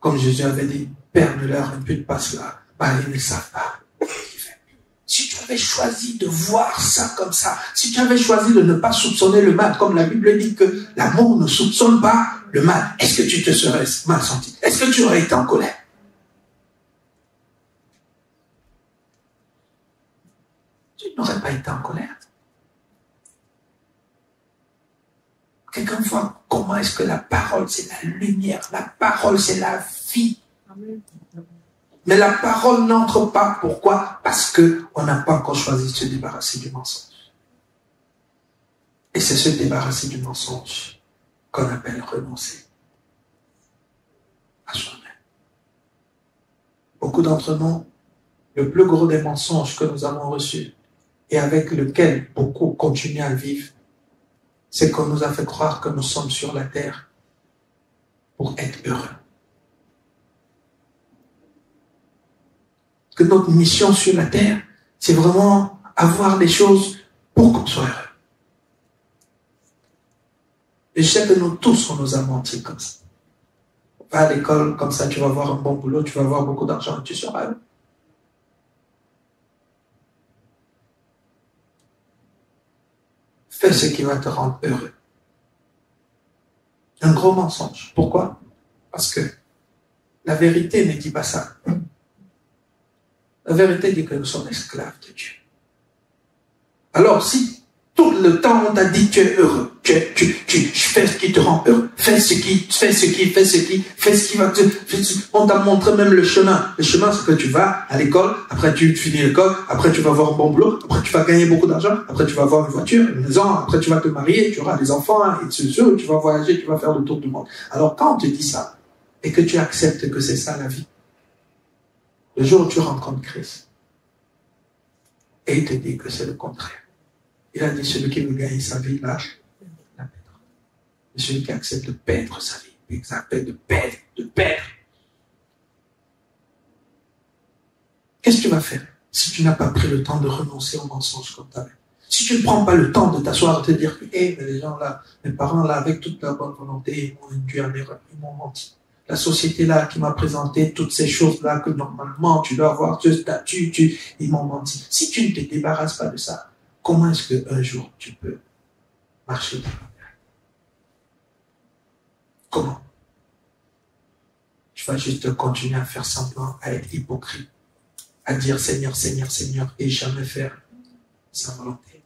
Comme Jésus avait dit, perds-leur un peu de passe là, ils ne savent pas ce qu'il fait. Si tu avais choisi de voir ça comme ça, si tu avais choisi de ne pas soupçonner le mal, comme la Bible dit que l'amour ne soupçonne pas le mal, est-ce que tu te serais mal senti? Est-ce que tu aurais été en colère? Tu n'aurais pas été en colère. Quelqu'un voit comment est-ce que la parole, c'est la lumière, la parole, c'est la vie. Amen. Mais la parole n'entre pas. Pourquoi? Parce qu'on n'a pas encore choisi de se débarrasser du mensonge. Et c'est se débarrasser du mensonge qu'on appelle renoncer à soi-même. Beaucoup d'entre nous, le plus gros des mensonges que nous avons reçus et avec lequel beaucoup continuent à vivre, c'est qu'on nous a fait croire que nous sommes sur la terre pour être heureux. Que notre mission sur la terre, c'est vraiment avoir des choses pour qu'on soit heureux. Et je sais que nous tous, on nous a menti comme ça. Va à l'école, comme ça, tu vas avoir un bon boulot, tu vas avoir beaucoup d'argent et tu seras heureux. Fais ce qui va te rendre heureux. Un gros mensonge. Pourquoi? Parce que la vérité ne dit pas ça. La vérité dit que nous sommes esclaves de Dieu. Alors, si tout le temps on t'a dit tu es heureux, tu fais ce qui te rend heureux, fais ce qui va te... On t'a montré même le chemin. Le chemin, c'est que tu vas à l'école, après tu finis l'école, après tu vas avoir un bon boulot, après tu vas gagner beaucoup d'argent, après tu vas avoir une voiture, une maison, après tu vas te marier, tu auras des enfants, et tu vas voyager, tu vas faire le tour du monde. Alors quand on te dit ça, et que tu acceptes que c'est ça la vie, le jour où tu rencontres Christ, et il te dit que c'est le contraire. Il a dit, celui qui veut gagner sa vie, là, la perdre. Et celui qui accepte de perdre sa vie, exact, de perdre. Qu'est-ce que tu vas faire si tu n'as pas pris le temps de renoncer au mensonge comme tu avais? Si tu ne prends pas le temps de t'asseoir et de te dire que, mais les gens là, mes parents là, avec toute leur bonne volonté, ils m'ont induit en erreur, ils m'ont menti. La société là qui m'a présenté toutes ces choses là que normalement tu dois avoir ce statut, ils m'ont menti. Si tu ne te débarrasses pas de ça, comment est-ce qu'un jour tu peux marcher dans la vérité? Comment? Tu vas juste continuer à faire semblant, à être hypocrite, à dire Seigneur, Seigneur, Seigneur, et jamais faire sa volonté.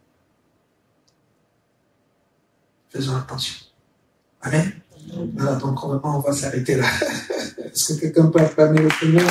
Faisons attention. Amen. Voilà, donc vraiment, on va s'arrêter là. Est-ce que quelqu'un peut acclamer le Seigneur?